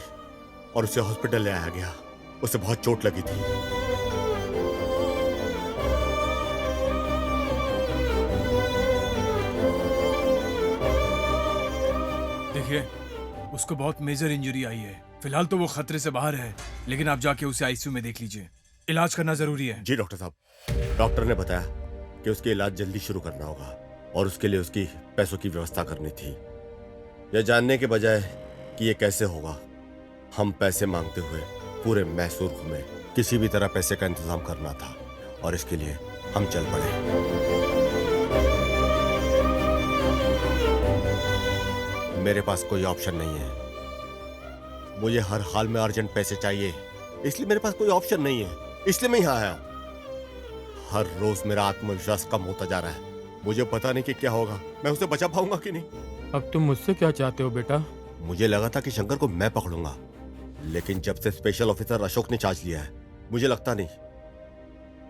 Speaker 7: और उसे हॉस्पिटल ले आया गया। उसे बहुत चोट लगी थी।
Speaker 11: देखिए, उसको बहुत मेजर इंजरी आई है। फिलहाल तो वो खतरे से बाहर है, लेकिन आप जाके उसे आईसीयू में देख लीजिए। इलाज करना जरूरी है।
Speaker 7: जी डॉक्टर साहब। डॉक्टर ने बताया कि उसके इलाज जल्दी शुरू करना होगा और उसके लिए उसकी पैसों की व्यवस्था करनी थी। यह जानने के बजाय कि ये कैसे होगा, हम पैसे मांगते हुए पूरे मैसूर घूमे। किसी भी तरह पैसे का इंतजाम करना था और इसके लिए हम चल पड़े। मेरे पास कोई ऑप्शन नहीं है। मुझे हर हाल में अर्जेंट पैसे चाहिए, इसलिए मेरे पास कोई ऑप्शन नहीं है। इसलिए मैं यहाँ आया। हर रोज मेरा आत्मविश्वास कम होता जा रहा है। मुझे पता नहीं कि क्या होगा, मैं उसे बचा पाऊंगा कि नहीं।
Speaker 3: अब तुम मुझसे क्या चाहते हो बेटा?
Speaker 7: मुझे लगा था कि शंकर को मैं पकड़ूंगा, लेकिन जब से स्पेशल ऑफिसर अशोक ने चार्ज लिया है, मुझे लगता नहीं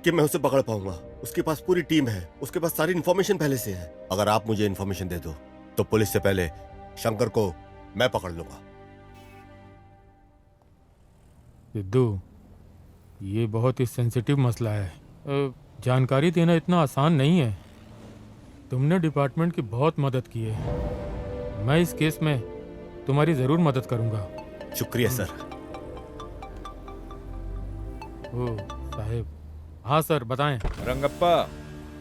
Speaker 7: कि मैं उसे पकड़ पाऊंगा। उसके पास पूरी टीम है, उसके पास सारी इन्फॉर्मेशन पहले से है। अगर आप मुझे इन्फॉर्मेशन दे दो तो पुलिस से पहले शंकर को मैं पकड़ लूंगा।
Speaker 3: सिद्धू, ये बहुत ही सेंसिटिव मसला है। जानकारी देना इतना आसान नहीं है। तुमने डिपार्टमेंट की बहुत मदद की है। मैं इस केस में तुम्हारी जरूर मदद करूंगा।
Speaker 7: शुक्रिया सर।
Speaker 3: ओ साहेब। हाँ सर, बताएं।
Speaker 12: रंगप्पा,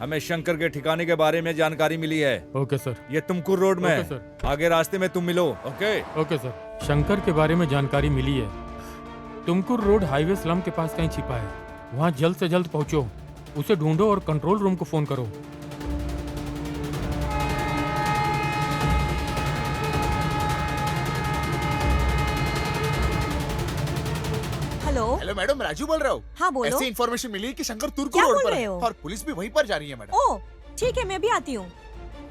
Speaker 12: हमें शंकर के ठिकाने के बारे में जानकारी मिली है।
Speaker 3: Okay sir.
Speaker 12: ये तुमकुर रोड में
Speaker 3: ओके
Speaker 12: है।
Speaker 3: सर।
Speaker 12: आगे रास्ते में तुम मिलो। Okay
Speaker 3: okay sir. शंकर के बारे में जानकारी मिली है। तुमकुर रोड हाईवे स्लम के पास कहीं छिपा है। वहाँ जल्द से जल्द पहुँचो, उसे ढूंढो और कंट्रोल रूम को फोन करो।
Speaker 6: हेलो मैडम, राजू बोल रहा हूँ।
Speaker 1: हाँ बोलो।
Speaker 6: ऐसी इन्फॉर्मेशन मिली कि शंकर तुर्क
Speaker 1: क्या
Speaker 6: रोड
Speaker 1: बोल
Speaker 6: पर
Speaker 1: रहे
Speaker 6: है
Speaker 1: हो?
Speaker 6: और पुलिस भी वहीं पर जा रही है मैडम।
Speaker 1: ओह ठीक है, मैं भी आती हूँ।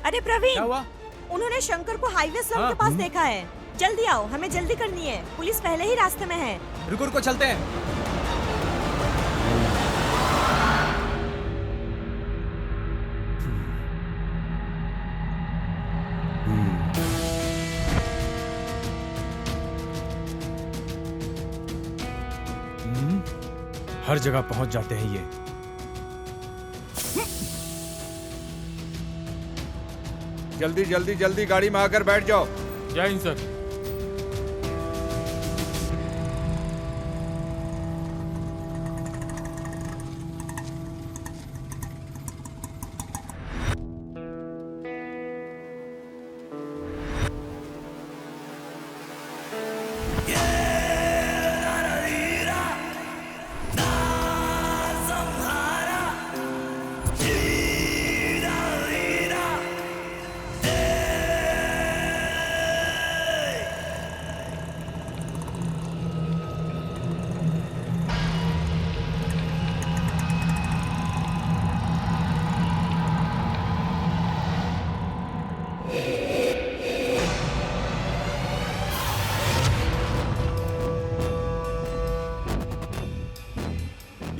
Speaker 1: अरे प्रवीण,
Speaker 11: क्या हुआ?
Speaker 1: उन्होंने शंकर को हाईवे स्लम
Speaker 11: हाँ,
Speaker 1: के पास देखा है। जल्दी आओ, हमें जल्दी करनी है। पुलिस पहले ही रास्ते में है।
Speaker 11: रुको रुको, चलते हैं।
Speaker 8: हर जगह पहुंच जाते हैं ये।
Speaker 12: जल्दी जल्दी जल्दी गाड़ी में आकर बैठ जाओ।
Speaker 3: जय हिंद सर।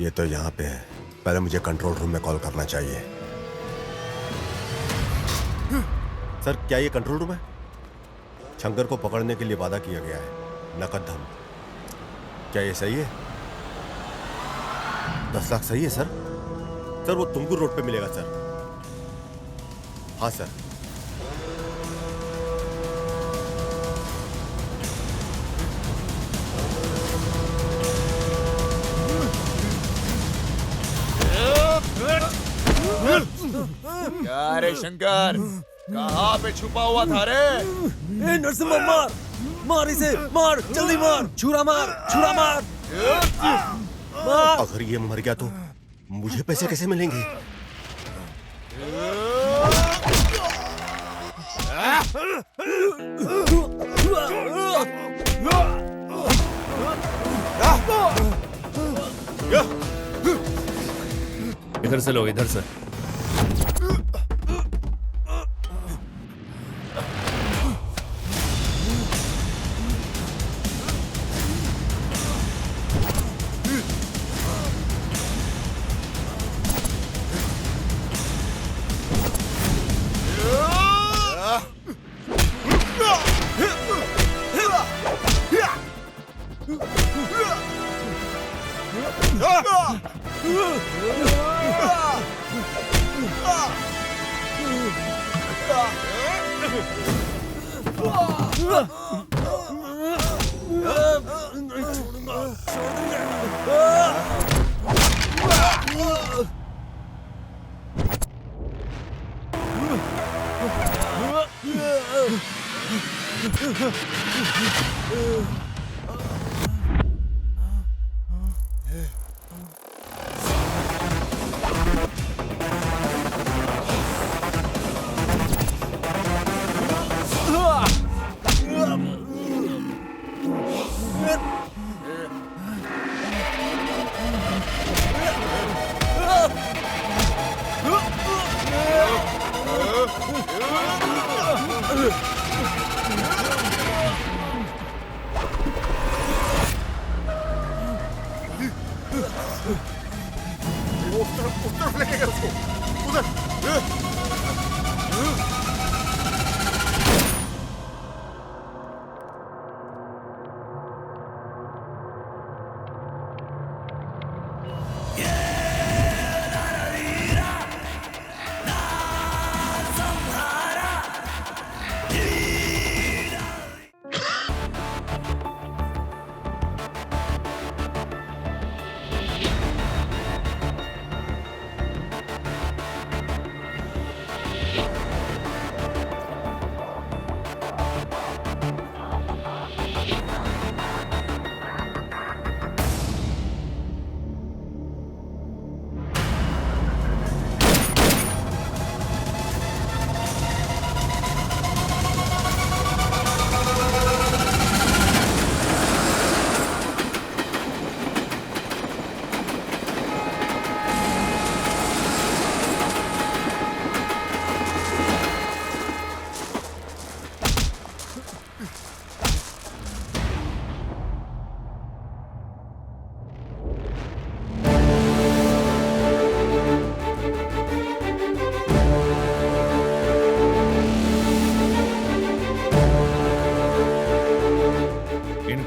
Speaker 7: ये तो यहाँ पे है। पहले मुझे कंट्रोल रूम में कॉल करना चाहिए। सर, क्या ये कंट्रोल रूम है? शंकर को पकड़ने के लिए वादा किया गया है, नकद धन। क्या ये सही है? 10 लाख सही है सर? सर वो तुमकुर रोड पे मिलेगा सर। हाँ सर।
Speaker 6: क्या रे शंकर, कहाँ पे छुपा हुआ था रे?
Speaker 5: ए नरसिम्हा मार, मार इसे, मार जल्दी मार, छुरा मार, छुरा मार, मार।
Speaker 7: अगर ये मर गया तो मुझे पैसे कैसे मिलेंगे?
Speaker 12: इधर से लो, इधर से।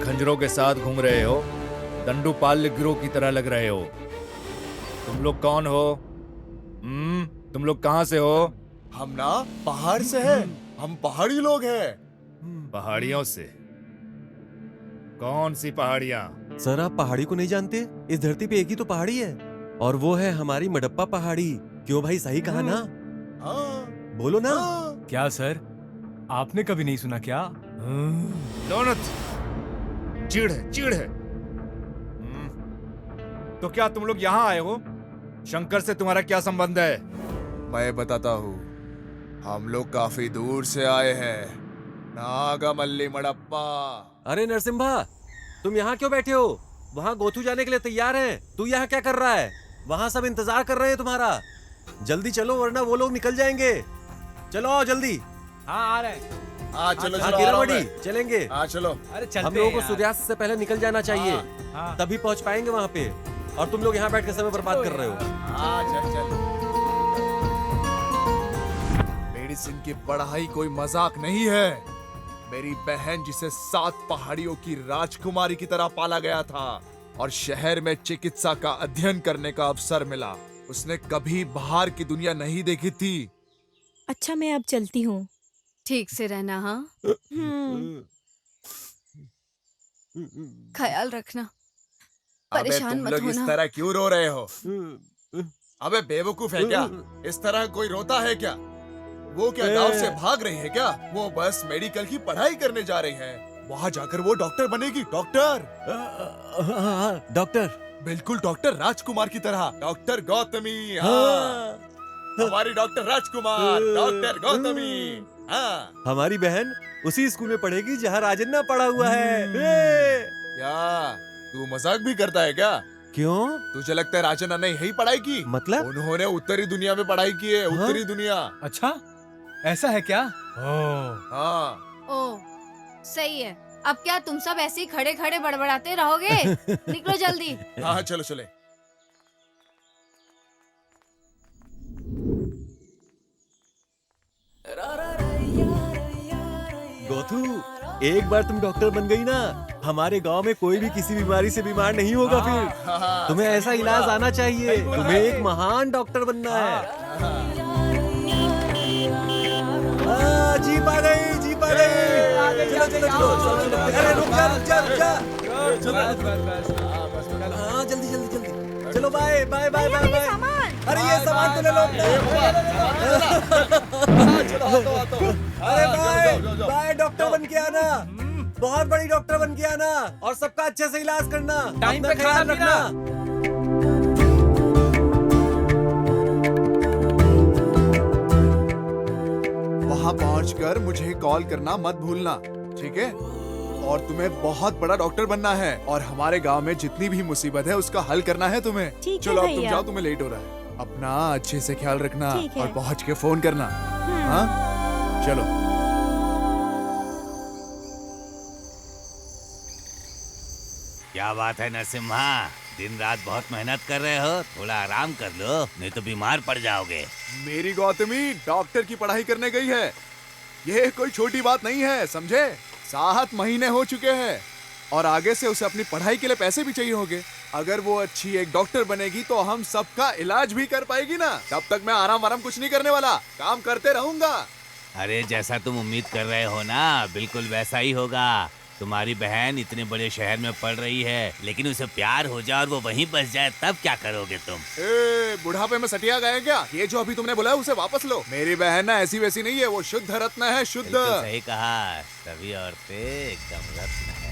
Speaker 12: खंजरों के साथ घूम रहे हो, दंडुपाल्य गिरोह की तरह लग रहे हो। तुम लोग कौन हो? तुम लोग कहाँ से हो?
Speaker 6: हम ना पहाड़ से हैं। हम पहाड़ी लोग हैं।
Speaker 12: पहाड़ियों से? कौन सी पहाड़ियाँ?
Speaker 5: सर आप पहाड़ी को नहीं जानते? इस धरती पे एक ही तो पहाड़ी है और वो है हमारी मडप्पा पहाड़ी। क्यों भाई, सही कहा ना? बोलो ना।
Speaker 11: क्या सर, आपने कभी नहीं सुना क्या?
Speaker 12: दोनत चिढ़ है, चिढ़ है। तो क्या तुम लोग यहाँ आए हो? शंकर से तुम्हारा क्या संबंध है?
Speaker 6: मैं बताता हूँ। हम लोग काफी दूर से आए हैं, नागामल्ली मडप्पा।
Speaker 5: अरे नरसिम्हा, तुम यहाँ क्यों बैठे हो? वहाँ गोथू जाने के लिए तैयार हैं। तू यहाँ क्या कर रहा है? वहाँ सब इंतजार कर रहे हैं तुम्हारा। जल्दी चलो वरना वो लोग निकल जाएंगे। चलो आओ जल्दी।
Speaker 11: हाँ आ रहे हैं।
Speaker 6: हाँ चलो
Speaker 5: हाँ
Speaker 6: चलो,
Speaker 5: कीरावाड़ी चलेंगे।
Speaker 6: हाँ चलो।
Speaker 11: अरे चलते
Speaker 5: हम लोगों
Speaker 11: हैं
Speaker 5: को
Speaker 11: यार।
Speaker 5: सूर्यास्त से पहले निकल जाना चाहिए।
Speaker 11: हाँ।
Speaker 5: तभी पहुंच पाएंगे वहाँ पे। और तुम लोग यहाँ बैठ के समय बर्बाद कर रहे हो।
Speaker 6: हाँ चल चल। मेडिसिन की पढ़ाई कोई मजाक नहीं है। मेरी बहन जिसे 7 पहाड़ियों की राजकुमारी की तरह पाला गया था और शहर में चिकित्सा का अध्ययन करने का अवसर मिला, उसने कभी बाहर की दुनिया नहीं देखी थी।
Speaker 1: अच्छा, मैं अब चलती हूँ।
Speaker 10: ठीक से रहना, हाँ? ख्याल रखना,
Speaker 6: अबे
Speaker 10: परेशान
Speaker 6: तुम
Speaker 10: मत
Speaker 6: लोग इस
Speaker 10: होना।
Speaker 6: तरह क्यों रो रहे हो? अबे बेवकूफ है क्या? इस तरह कोई रोता है क्या? वो क्या गांव से भाग रही है क्या? वो बस मेडिकल की पढ़ाई करने जा रही है। वहाँ जाकर वो डॉक्टर बनेगी। Doctor,
Speaker 5: doctor.
Speaker 6: बिल्कुल डॉक्टर राजकुमार की तरह। डॉक्टर गौतमी, हाँ। हमारी डॉक्टर राजकुमार, डॉक्टर गौतमी, हाँ।
Speaker 5: हमारी बहन उसी स्कूल में पढ़ेगी जहाँ राजन्ना पढ़ा हुआ है।
Speaker 6: क्या तू मजाक भी करता है क्या?
Speaker 5: क्यों?
Speaker 6: तुझे लगता है राजन्ना ने यही पढ़ाई की?
Speaker 5: मतलब?
Speaker 6: उन्होंने उत्तरी दुनिया में पढ़ाई की है। उत्तरी दुनिया।
Speaker 11: अच्छा, ऐसा है क्या?
Speaker 6: हाँ।
Speaker 10: ओ, सही है। अब क्या तुम सब ऐसे ही खड़े खड़े बड़बड़ाते रहोगे? निकलो जल्दी।
Speaker 6: हाँ चलो चले।
Speaker 5: गोथू, एक बार तुम डॉक्टर बन गई ना, हमारे गांव में कोई भी किसी बीमारी से बीमार नहीं होगा फिर। तुम्हें ऐसा इलाज आना चाहिए। तुम्हें एक महान डॉक्टर बनना है। जीप आ गई, जीप आ गई। चलो चलो चलो। अरे रुक जा, रुक जा, रुक जा। हाँ जल्दी जल्दी जल्दी। चलो bye bye bye bye bye. अरे ये सामान तो ले लो। अरे बाय बाय, डॉक्टर बन के आना। बहुत बड़ी डॉक्टर बन के आना और सबका अच्छे से इलाज करना।
Speaker 11: टाइम पे
Speaker 5: ख्याल रखना।
Speaker 6: वहाँ पहुँचकर मुझे कॉल करना मत भूलना, ठीक है? और तुम्हें बहुत बड़ा डॉक्टर बनना है और हमारे गांव में जितनी भी मुसीबत है उसका हल करना है तुम्हें।
Speaker 1: ठीक है
Speaker 6: चलो अब तुम
Speaker 1: भैया।
Speaker 6: जाओ, तुम्हें लेट हो रहा है। अपना अच्छे से ख्याल रखना
Speaker 1: ठीक है।
Speaker 6: और पहुँच के फोन करना। हाँ चलो।
Speaker 4: क्या बात है नरसिम्हा, दिन रात बहुत मेहनत कर रहे हो। थोड़ा आराम कर लो, नहीं तो बीमार पड़ जाओगे।
Speaker 6: मेरी गौतमी डॉक्टर की पढ़ाई करने गई है। ये कोई छोटी बात नहीं है, समझे? 7 महीने हो चुके हैं और आगे से उसे अपनी पढ़ाई के लिए पैसे भी चाहिए होंगे। अगर वो अच्छी एक डॉक्टर बनेगी तो हम सबका इलाज भी कर पाएगी ना। तब तक मैं आराम कुछ नहीं करने वाला, काम करते रहूंगा।
Speaker 4: अरे जैसा तुम उम्मीद कर रहे हो ना, बिल्कुल वैसा ही होगा। तुम्हारी बहन इतने बड़े शहर में पढ़ रही है, लेकिन उसे प्यार हो जाए और वो वहीं बस जाए, तब क्या करोगे तुम?
Speaker 6: बुढ़ापे में सटिया गए क्या? ये जो अभी तुमने बोला है उसे वापस लो। मेरी बहन ना ऐसी वैसी नहीं है, वो शुद्ध रत्न है, शुद्ध।
Speaker 4: बिल्कुल सही कहा, सभी औरतें एकदम रत्न है।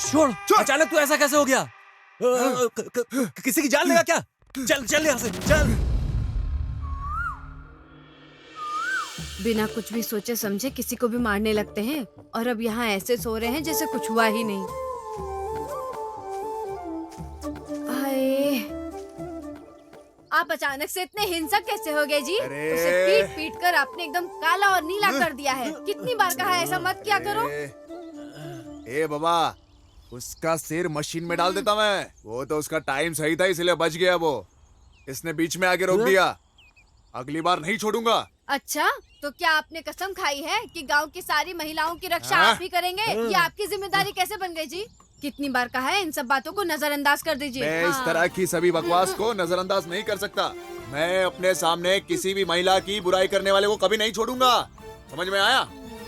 Speaker 5: छोड़, अचानक तू ऐसा कैसे हो गया? किसी की जान लेगा क्या? चल चल यहाँ से, चल।
Speaker 10: बिना कुछ भी सोचे समझे किसी को भी मारने लगते हैं और अब यहाँ ऐसे सो रहे हैं जैसे कुछ हुआ ही नहीं। हाय, आप अचानक से इतने हिंसक कैसे हो गए जी? उसे पीट पीट कर आपने एकदम काला और नीला कर दिया है। कितनी बार कहा है ऐसा मत किया करो।
Speaker 6: ए बाबा, उसका सिर मशीन में डाल देता मैं। वो तो उसका टाइम सही था इसलिए बच गया वो। इसने बीच में आके रोक दिया। अगली बार नहीं छोड़ूंगा।
Speaker 10: अच्छा, तो क्या आपने कसम खाई है कि गांव की सारी महिलाओं की रक्षा आप ही करेंगे? ये आपकी जिम्मेदारी कैसे बन गई जी? कितनी बार कहा है इन सब बातों को नजरअंदाज कर दीजिए।
Speaker 6: मैं इस तरह की सभी बकवास को नजरअंदाज नहीं कर सकता। मैं अपने सामने किसी भी महिला की बुराई करने वाले को कभी नहीं छोड़ूंगा। समझ में आया?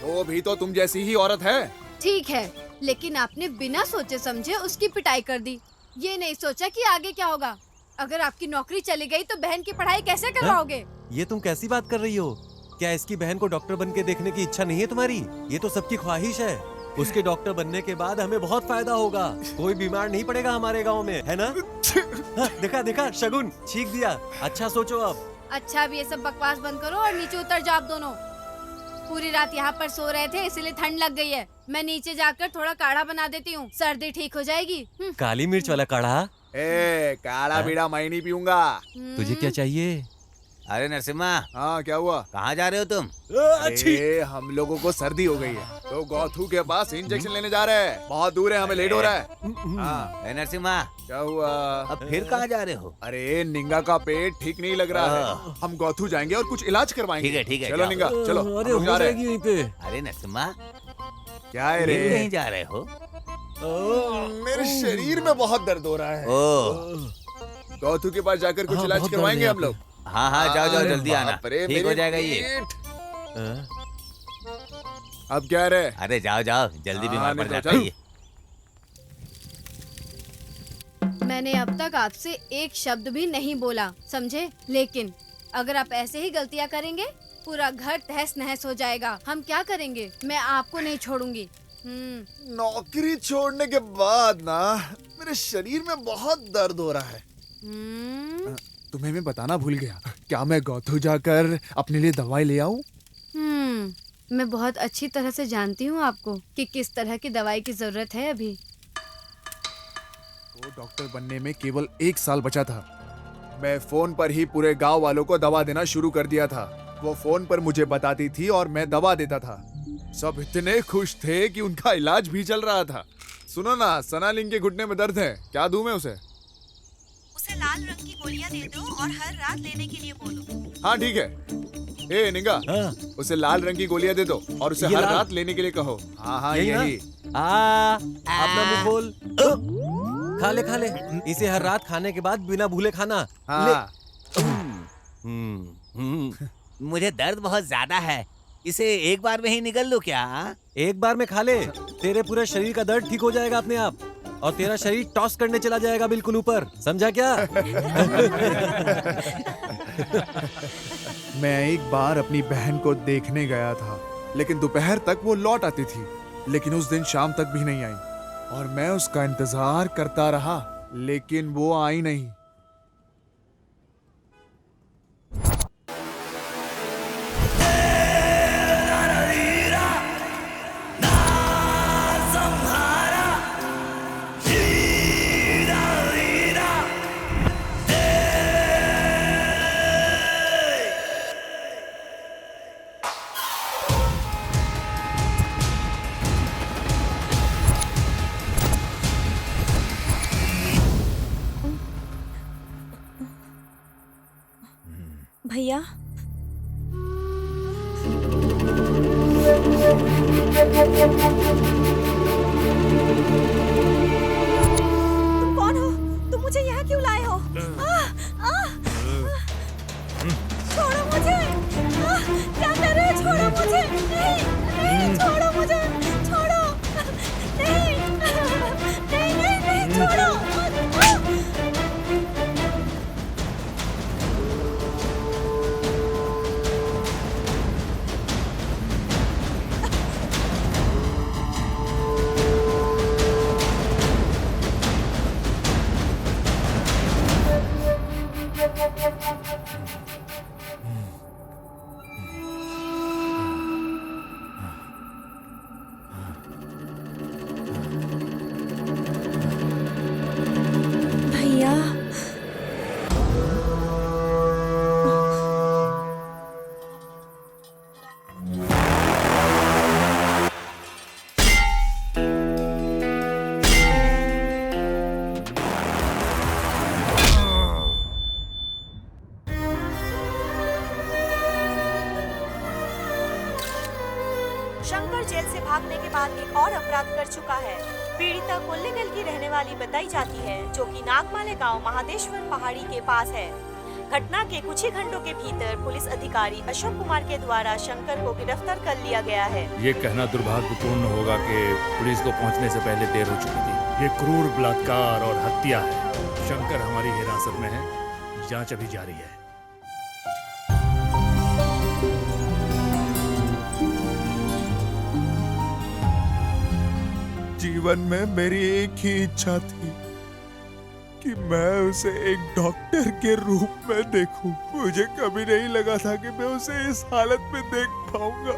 Speaker 6: वो भी तो तुम जैसी ही औरत है।
Speaker 10: ठीक है, लेकिन आपने बिना सोचे समझे उसकी पिटाई कर दी। ये नहीं सोचा कि आगे क्या होगा। अगर आपकी नौकरी चली गई तो बहन की पढ़ाई कैसे करवाओगे?
Speaker 5: ये तुम कैसी बात कर रही हो? क्या इसकी बहन को डॉक्टर बन के देखने की इच्छा नहीं है तुम्हारी? ये तो सबकी ख्वाहिश है। उसके डॉक्टर बनने के बाद हमें बहुत फायदा होगा। कोई बीमार नहीं पड़ेगा हमारे गांव में, है ना? हाँ, देखा देखा, शगुन छींक दिया। अच्छा सोचो अब।
Speaker 10: अच्छा अब ये सब बकवास बंद करो और नीचे उतर जाओ आप दोनों। पूरी रात यहाँ पर सो रहे थे इसलिए ठंड लग गई है। मैं नीचे जाकर थोड़ा काढ़ा बना देती हूँ, सर्दी ठीक हो जाएगी।
Speaker 5: काली मिर्च वाला काढ़ा।
Speaker 6: ए काढ़ा बीड़ा मैं नहीं पीऊंगा।
Speaker 5: तुझे क्या चाहिए?
Speaker 4: अरे नरसिम्हा,
Speaker 6: हाँ क्या हुआ?
Speaker 4: कहाँ जा रहे हो तुम?
Speaker 6: अरे हम लोगों को सर्दी हो गई है तो गौथू के पास इंजेक्शन लेने जा रहे हैं। बहुत दूर है, हमें लेट हो रहा है। हाँ
Speaker 4: अरे नरसिम्हा,
Speaker 6: क्या हुआ?
Speaker 4: अब फिर कहाँ जा रहे हो?
Speaker 6: अरे निंगा का पेट ठीक नहीं लग रहा है, हम गौथू जाएंगे और कुछ इलाज करवाएंगे।
Speaker 4: ठीक है
Speaker 6: चलो
Speaker 4: जाओ।
Speaker 6: निंगा चलो।
Speaker 5: अरे
Speaker 6: हम लोग जा
Speaker 5: हो
Speaker 6: रहे
Speaker 5: जाएगी यहीं पे।
Speaker 4: अरे नरसिम्हा,
Speaker 6: क्या है रे?
Speaker 4: कहीं जा रहे हो?
Speaker 6: मेरे शरीर में बहुत दर्द हो रहा है।
Speaker 4: ओ,
Speaker 6: गौथू के पास जाकर कुछ
Speaker 5: हाँ,
Speaker 6: इलाज
Speaker 5: बहुत
Speaker 6: करवाएंगे
Speaker 5: दर्द
Speaker 6: हम
Speaker 5: है
Speaker 6: लोग।
Speaker 4: हाँ जाओ
Speaker 6: अरे
Speaker 4: जल्दी आना,
Speaker 6: बाप रे,
Speaker 4: ठीक हो
Speaker 6: मेरे
Speaker 4: जाएगा ये।
Speaker 6: पेट। अब क्या रे?
Speaker 4: अरे जाओ जल्दी बीमार पड़
Speaker 6: निकलो,
Speaker 4: जाता
Speaker 6: चल।
Speaker 4: है ये।
Speaker 10: मैंने अब तक आपसे एक शब्द भी नहीं बोला, समझे? लेकिन अगर आप ऐसे ही गलतियाँ करेंगे पूरा घर तहस नहस हो जाएगा। हम क्या करेंगे? मैं आपको नहीं छोड़ूंगी।
Speaker 6: नौकरी छोड़ने के बाद ना मेरे शरीर में बहुत दर्द हो रहा है। तुम्हें मैं बताना भूल गया, क्या मैं गौथू जाकर अपने लिए दवाई ले आऊं?
Speaker 10: मैं बहुत अच्छी तरह से जानती हूँ आपको कि किस तरह की दवाई की जरूरत है अभी।
Speaker 6: तो डॉक्टर बनने में केवल 1 साल बचा था। मैं फोन पर ही पूरे गांव वालों को दवा देना शुरू कर दिया था। वो फोन पर मुझे बताती थी और मैं दवा देता था। सब इतने खुश थे कि उनका इलाज भी चल रहा था। सुनो ना, सना लिंग के घुटने में दर्द है, क्या दूं मैं उसे?
Speaker 1: उसे लाल रंग की गोलियां दे दो और हर रात लेने के लिए बोलो।
Speaker 6: हाँ ठीक है। ए निंगा, उसे लाल रंग की गोलियां दे दो और उसे
Speaker 5: ये
Speaker 6: हर
Speaker 5: लाल?
Speaker 6: रात लेने के लिए कहो। हाँ हाँ
Speaker 5: यही ना?
Speaker 6: यही।
Speaker 5: अपना मुंह खोल। खा ले इसे हर रात खाने के बाद बिना भूले खाना।
Speaker 6: हाँ
Speaker 4: मुझे दर्द बहुत ज्यादा है, इसे एक बार में ही निकल लो क्या?
Speaker 5: एक बार में खा ले, तेरे पूरे शरीर का दर्द ठीक हो जाएगा अपने आप और तेरा शरीर टॉस करने चला जाएगा बिल्कुल ऊपर, समझा क्या?
Speaker 6: मैं एक बार अपनी बहन को देखने गया था, लेकिन दोपहर तक वो लौट आती थी, लेकिन उस दिन शाम तक भी नहीं आई और मैं उसका इंतजार करता रहा, लेकिन वो आई नहीं।
Speaker 1: भैया, तुम कौन हो? तुम मुझे यहाँ क्यों लाए हो? छोड़ो मुझे! क्या कर रहे हो? छोड़ो मुझे! नहीं, छोड़ो मुझे! छोड़ो! नहीं, छोड़ो! भैया, शंकर जेल से भागने के बाद एक और अपराध कर चुका है। पीड़िता कोल्लेगल की रहने वाली बताई जाती है, जो कि नागमाले गांव महादेश्वर पहाड़ी के पास है। घटना के कुछ ही घंटों के भीतर पुलिस अधिकारी अशोक कुमार के द्वारा शंकर को गिरफ्तार कर लिया गया है।
Speaker 13: ये कहना दुर्भाग्यपूर्ण होगा कि पुलिस को पहुंचने से पहले देर हो चुकी थी। ये क्रूर बलात्कार और हत्या है। शंकर हमारी हिरासत में है, जांच अभी जारी है।
Speaker 6: जीवन में मेरी एक ही इच्छा थी
Speaker 12: कि मैं उसे एक डॉक्टर के रूप में देखूं। मुझे कभी नहीं लगा था कि मैं उसे इस हालत में देख पाऊंगा।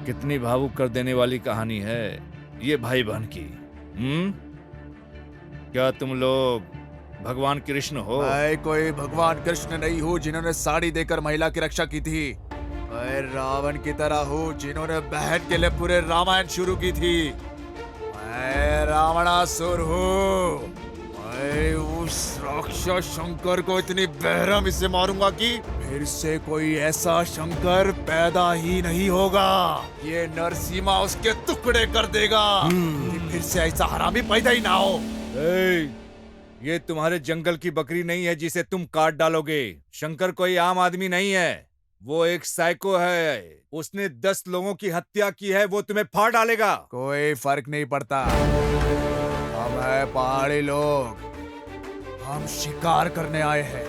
Speaker 12: कितनी भावुक कर देने वाली कहानी है ये भाई बहन की। क्या तुम लोग भगवान कृष्ण हो?
Speaker 6: मैं कोई भगवान कृष्ण नहीं हूँ जिन्होंने साड़ी देकर महिला की रक्षा की थी। मैं रावण की तरह हूँ जिन्होंने बहन के लिए पूरे रामायण शुरू की थी। मैं रावणासुर हूँ। मैं उस राक्षस शंकर को इतनी बेरहमी से मारूंगा कि फिर से कोई ऐसा शंकर पैदा ही नहीं होगा। ये नरसिम्हा उसके टुकड़े कर देगा कि फिर से ऐसा हरामी पैदा ही ना हो।
Speaker 12: ये तुम्हारे जंगल की बकरी नहीं है जिसे तुम काट डालोगे। शंकर कोई आम आदमी नहीं है, वो एक साइको है। उसने 10 लोगों की हत्या की है, वो तुम्हें फाड़ डालेगा।
Speaker 6: कोई फर्क नहीं पड़ता। हम है पहाड़ी लोग, हम शिकार करने आए हैं।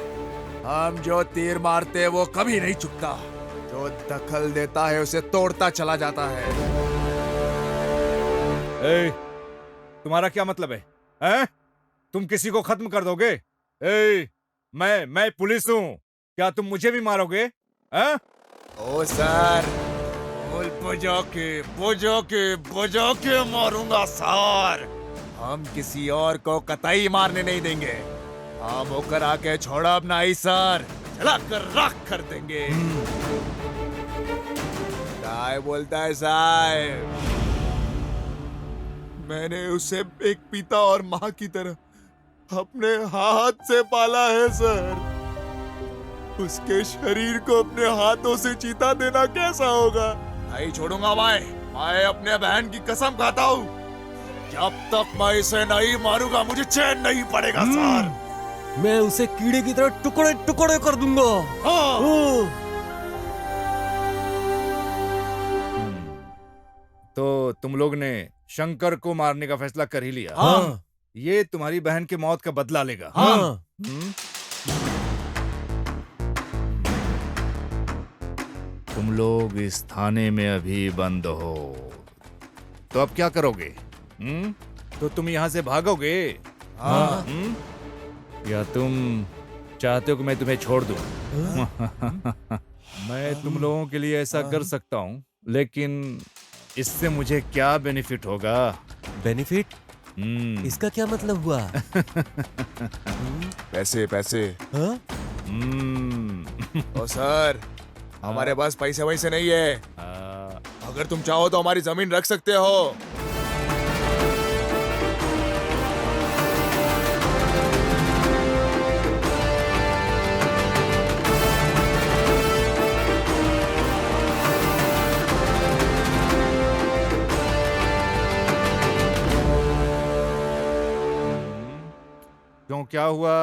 Speaker 6: हम जो तीर मारते वो कभी नहीं चुकता, जो दखल देता है उसे तोड़ता चला जाता है।
Speaker 12: तुम्हारा क्या मतलब है? हैं? तुम किसी को खत्म कर दोगे? मैं पुलिस हूँ, क्या तुम मुझे भी मारोगे? हैं?
Speaker 6: ओ सर, बुझो के मारूंगा सर। हम किसी और को कतई मारने नहीं देंगे। हम होकर आके छोड़ा अपना ही सर, चला कर राख कर देंगे। क्या बोलता है साहब? मैंने उसे एक पिता और माँ की तरह अपने हाथ से पाला है सर। उसके शरीर को अपने हाथों से चीता देना कैसा होगा? नहीं छोड़ूंगा मैं अपने बहन की कसम खाता हूँ। जब तक मैं इसे नहीं मारूंगा मुझे चैन नहीं पड़ेगा सर।
Speaker 5: मैं उसे कीड़े की तरह टुकड़े टुकड़े कर दूंगा।
Speaker 12: तो तुम लोग ने शंकर को मारने का फैसला कर ही लिया?
Speaker 5: हाँ।
Speaker 12: ये तुम्हारी बहन की मौत का बदला लेगा।
Speaker 5: हाँ।
Speaker 12: तुम लोग इस थाने में अभी बंद हो, तो अब क्या करोगे? तो तुम यहाँ से भागोगे?
Speaker 5: हाँ।
Speaker 12: या तुम चाहते हो कि मैं तुम्हें छोड़ दूं? मैं तुम लोगों के लिए ऐसा कर सकता हूँ, लेकिन इससे मुझे क्या बेनिफिट होगा?
Speaker 5: बेनिफिट? इसका क्या मतलब हुआ?
Speaker 6: पैसे पैसे।
Speaker 5: हाँ?
Speaker 6: ओ सर, हमारे पास पैसे वैसे नहीं है। अगर तुम चाहो तो हमारी जमीन रख सकते हो।
Speaker 12: क्यों, क्या हुआ?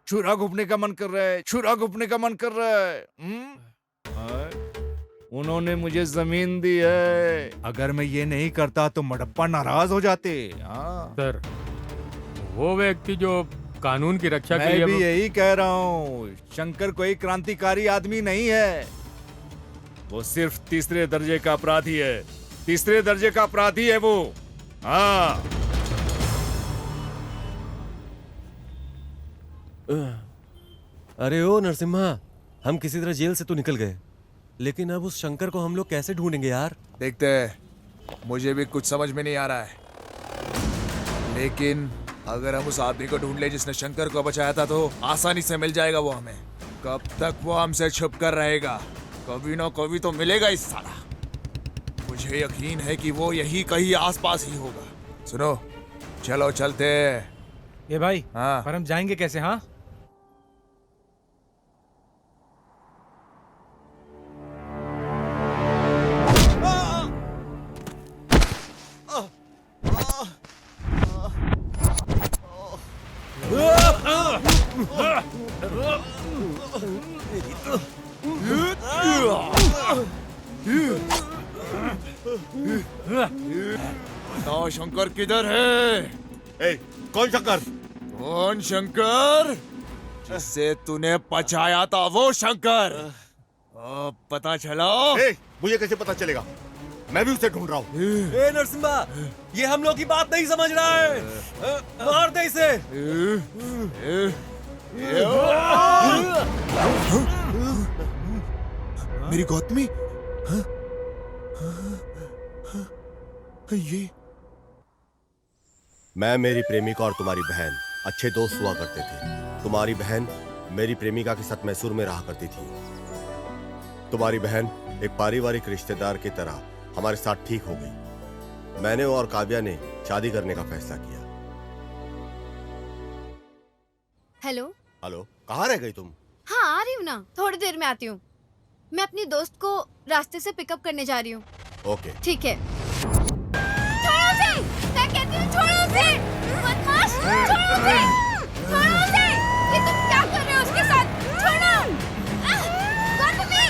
Speaker 12: छुरा घुपने का मन कर रहा है? छुरा घुपने का मन कर रहा है? उन्होंने मुझे जमीन दी है, अगर मैं ये नहीं करता तो मडप्पा नाराज हो जाते।
Speaker 3: सर, वो व्यक्ति जो कानून की रक्षा के लिए
Speaker 12: मैं भी यही कह रहा हूँ, शंकर कोई क्रांतिकारी आदमी नहीं है। वो सिर्फ तीसरे दर्जे का अपराधी है। तीसरे दर्जे का अपराधी है वो। हाँ।
Speaker 5: अरे ओ नरसिम्हा, हम किसी तरह जेल से तो निकल गए, लेकिन अब उस शंकर को हम लोग कैसे ढूंढेंगे यार?
Speaker 6: देखते हैं, मुझे भी कुछ समझ में नहीं आ रहा है। लेकिन अगर हम उस आदमी को ढूंढ ले जिसने शंकर को बचाया था तो आसानी से मिल जाएगा वो हमें। कब तक वो हमसे छुप कर रहेगा? कभी ना कभी तो मिलेगा इस साला। मुझे यकीन है कि वो यही कहीं आसपास ही होगा। सुनो, चलो चलते।
Speaker 8: ए भाई,
Speaker 12: हाँ
Speaker 8: पर हम जाएंगे कैसे? हाँ,
Speaker 6: बताओ शंकर किधर है?
Speaker 7: ए, कौन शंकर?
Speaker 6: कौन शंकर? जिसे तूने पचाया था वो शंकर। अब पता चला?
Speaker 7: ए, मुझे कैसे पता चलेगा? मैं भी उसे ढूंढ रहा हूँ।
Speaker 5: ए नरसिम्हा, ये हम लोग की बात नहीं समझ रहा है। मार दे इसे।
Speaker 6: मेरी गौतमी? ये
Speaker 7: मैं, मेरी प्रेमिका और तुम्हारी बहन अच्छे दोस्त हुआ करते थे। तुम्हारी बहन मेरी प्रेमिका के साथ मैसूर में रहा करती थी। तुम्हारी बहन एक पारिवारिक रिश्तेदार की तरह हमारे साथ ठीक हो गई। मैंने और काव्या ने शादी करने का फैसला किया।
Speaker 10: हेलो।
Speaker 7: हेलो, कहाँ रह गई तुम?
Speaker 10: हाँ, आ रही हूँ ना, थोड़ी देर में आती हूँ। मैं अपनी दोस्त को रास्ते से पिकअप करने जा रही हूँ।
Speaker 7: ओके।
Speaker 10: ठीक है। छोड़ो उसे! मैं कहती हूँ छोड़ो उसे! बदमाश! छोड़ो उसे! छोड़ो उसे! ये तुम क्या कर रहे हो उसके साथ? छोड़ो! गौतमी!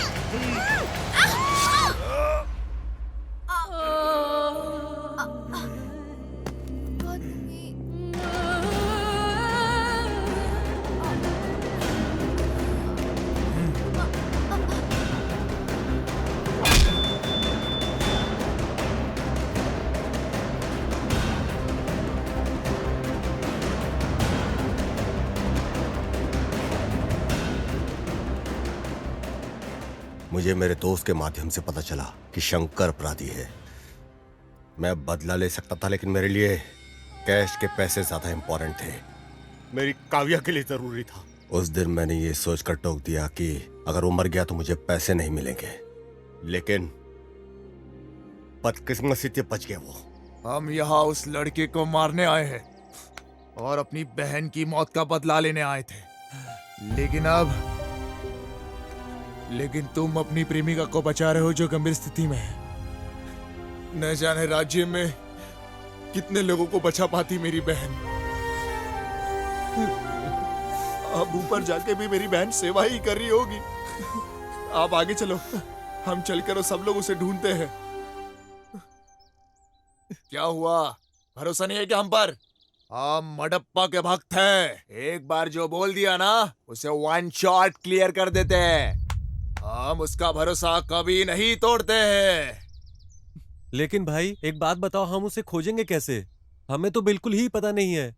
Speaker 7: मुझे मेरे दोस्त के माध्यम से पता चला कि शंकर अपराधी है। मैं बदला ले सकता था, लेकिन मेरे लिए कैश के पैसे ज्यादा इंपॉर्टेंट थे। मेरी काव्या के लिए जरूरी था। उस दिन मैंने ये सोचकर टोक दिया कि अगर वो मर गया तो मुझे पैसे नहीं मिलेंगे, लेकिन बदकिस्मती से बच गया वो।
Speaker 6: हम यहाँ उस लड़के को मारने आए हैं और अपनी बहन की मौत का बदला लेने आए थे। लेकिन तुम अपनी प्रेमिका को बचा रहे हो जो गंभीर स्थिति में है। न जाने राज्य में कितने लोगों को बचा पाती मेरी बहन। अब ऊपर जाके भी मेरी बहन सेवा ही कर रही होगी। आप आगे चलो, हम चलकर सब लोग उसे ढूंढते हैं। क्या हुआ, भरोसा नहीं है क्या हम पर? हम मडप्पा के भक्त हैं। एक बार जो बोल दिया ना, उसे वन शॉट क्लियर कर देते हैं। हम उसका भरोसा कभी नहीं तोड़ते हैं।
Speaker 5: लेकिन भाई एक बात बताओ, हम उसे खोजेंगे कैसे? हमें तो बिल्कुल ही पता नहीं है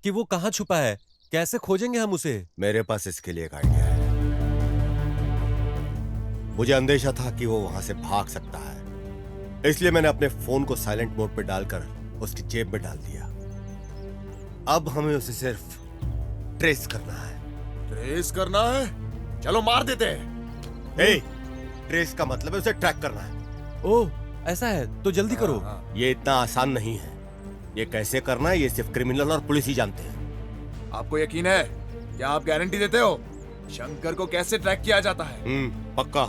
Speaker 5: कि वो कहाँ छुपा है। कैसे खोजेंगे हम उसे?
Speaker 7: मेरे पास इसके लिए एक आइडिया है। मुझे अंदेशा था कि वो वहां से भाग सकता है, इसलिए मैंने अपने फोन को साइलेंट मोड पे डालकर उसकी जेब में डाल दिया। अब हमें उसे सिर्फ ट्रेस करना है।
Speaker 6: ट्रेस करना है? चलो मार देते हैं।
Speaker 7: ट्रेस का मतलब है उसे ट्रैक करना है।
Speaker 5: ओह, ऐसा है तो जल्दी करो।
Speaker 7: ये इतना आसान नहीं है। ये कैसे करना है ये सिर्फ क्रिमिनल और पुलिस ही जानते हैं।
Speaker 6: आपको यकीन है? क्या आप गारंटी देते हो? शंकर को कैसे ट्रैक किया जाता है?
Speaker 7: पक्का।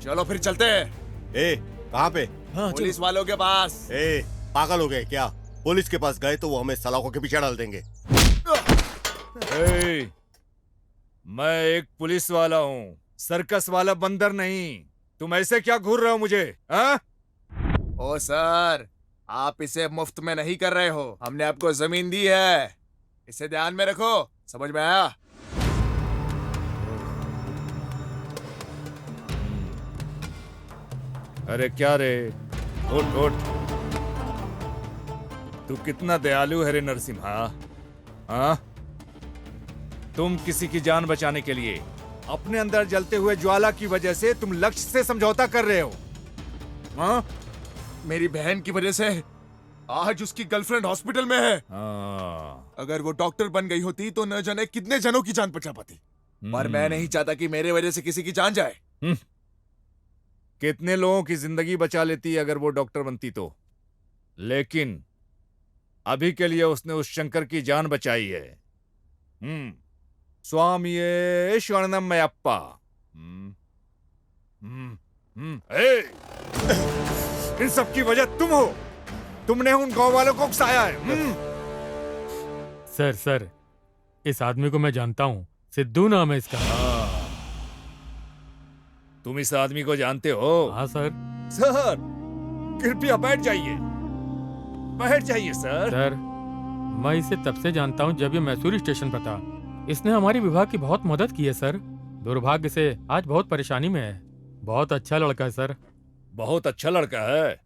Speaker 6: चलो फिर चलते हैं।
Speaker 7: कहाँ पे?
Speaker 6: पुलिस वालों के पास।
Speaker 7: पागल हो गए क्या? पुलिस के पास गए तो वो हमें सलाखों के पीछे डाल देंगे।
Speaker 12: मैं एक पुलिस वाला हूँ, सर्कस वाला बंदर नहीं। तुम ऐसे क्या घूर रहे हो मुझे? हाँ?
Speaker 6: ओ सर, आप इसे मुफ्त में नहीं कर रहे हो। हमने आपको जमीन दी है, इसे ध्यान में रखो। समझ में आया?
Speaker 12: अरे क्या रे, उठ उठ। तू कितना दयालु है रे नरसिम्हा। हाँ, तुम किसी की जान बचाने के लिए अपने अंदर जलते हुए ज्वाला की वजह से तुम लक्ष्य से समझौता कर रहे हो। हाँ?
Speaker 6: मेरी बहन की वजह से आज उसकी गर्लफ्रेंड हॉस्पिटल में है।
Speaker 12: हाँ।
Speaker 6: अगर वो डॉक्टर बन गई होती तो न जाने कितने जनों की जान बचा पाती। पर मैं नहीं चाहता कि मेरे वजह से किसी की जान जाए।
Speaker 12: कितने लोगों की जिंदगी बचा लेती अगर वो डॉक्टर बनती तो। लेकिन अभी के लिए उसने उस शंकर की जान बचाई है। स्वामी शरणमयप्पा। इन सब की वजह तुम हो। तुमने उन गांव वालों को उकसाया है।
Speaker 3: सर इस आदमी को मैं जानता हूँ, सिद्धू नाम है इसका।
Speaker 12: तुम इस आदमी को जानते हो?
Speaker 3: हाँ सर।
Speaker 12: सर कृपया बैठ जाइए, बैठ जाइए सर।
Speaker 3: सर मैं इसे तब से जानता हूँ जब ये मैसूर स्टेशन पर था। इसने हमारे विभाग की बहुत मदद की है सर। दुर्भाग्य से आज बहुत परेशानी में है। बहुत अच्छा लड़का है सर।
Speaker 12: बहुत अच्छा लड़का है।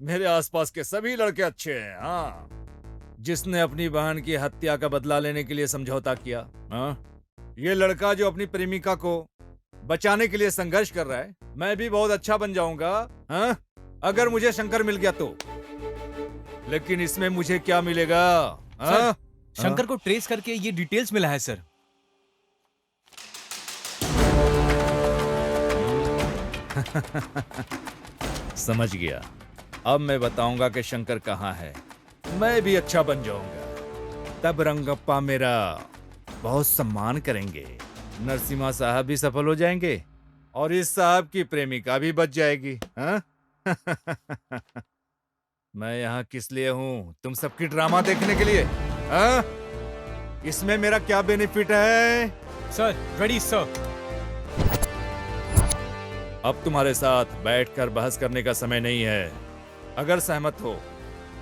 Speaker 12: मेरे आसपास के सभी लड़के अच्छे हैं। हाँ, जिसने अपनी बहन की हत्या का बदला लेने के लिए समझौता किया। हाँ, ये लड़का जो अपनी प्रेमिका को बचाने के लिए संघर्ष कर रहा है। मैं भी बहुत अच्छा बन जाऊंगा हाँ? अगर मुझे शंकर मिल गया तो। लेकिन इसमें मुझे क्या मिलेगा? हाँ?
Speaker 8: शंकर को ट्रेस करके ये डिटेल्स मिला है सर।
Speaker 12: समझ गया। अब मैं बताऊंगा कि शंकर कहाँ है। मैं भी अच्छा बन जाऊंगा। तब रंगप्पा मेरा बहुत सम्मान करेंगे। नरसिम्हा साहब भी सफल हो जाएंगे और इस साहब की प्रेमिका भी बच जाएगी। हाँ? मैं यहाँ किस लिए हूँ? तुम सबकी ड्रामा देखने के लिए? हाँ? इसमें मेरा क्या बेनिफिट है?
Speaker 8: Sir ready sir.
Speaker 12: अब तुम्हारे साथ बैठकर बहस करने का समय नहीं है। अगर सहमत हो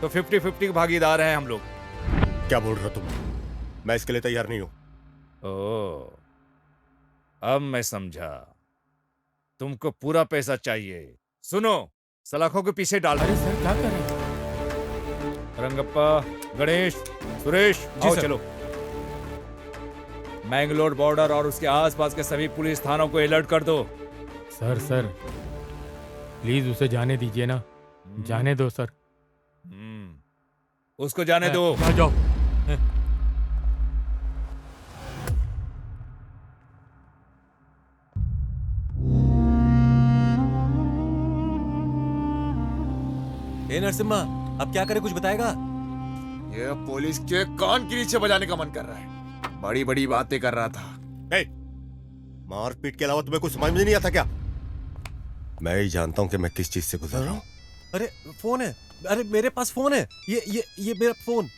Speaker 12: तो 50-50 भागीदार हैं हम लोग।
Speaker 7: क्या बोल रहे हो तुम? मैं इसके लिए तैयार नहीं हूं।
Speaker 12: ओह, अब मैं समझा। तुमको पूरा पैसा चाहिए। सुनो, सलाखों के पीछे डाल।
Speaker 3: अरे सर क्या कर रहे हैं?
Speaker 12: रंगप्पा, गणेश, सुरेश, आओ चलो। मैंगलोर बॉर्डर और उसके आसपास के सभी पुलिस थानों को अलर्ट कर दो।
Speaker 3: सर प्लीज उसे जाने दीजिए ना। जाने दो सर।
Speaker 12: उसको जाने दो।
Speaker 3: जाओ।
Speaker 5: नरसिम्हा, अब क्या करे, कुछ बताएगा?
Speaker 6: ये पुलिस के कान के नीचे बजाने का मन कर रहा है। बड़ी बड़ी बातें कर रहा था।
Speaker 7: मारपीट के अलावा तुम्हें कुछ समझ में नहीं आता क्या? मैं ही जानता हूँ कि मैं किस चीज से गुजर रहा हूँ।
Speaker 5: अरे फोन है। अरे मेरे पास फोन है। ये मेरा फोन।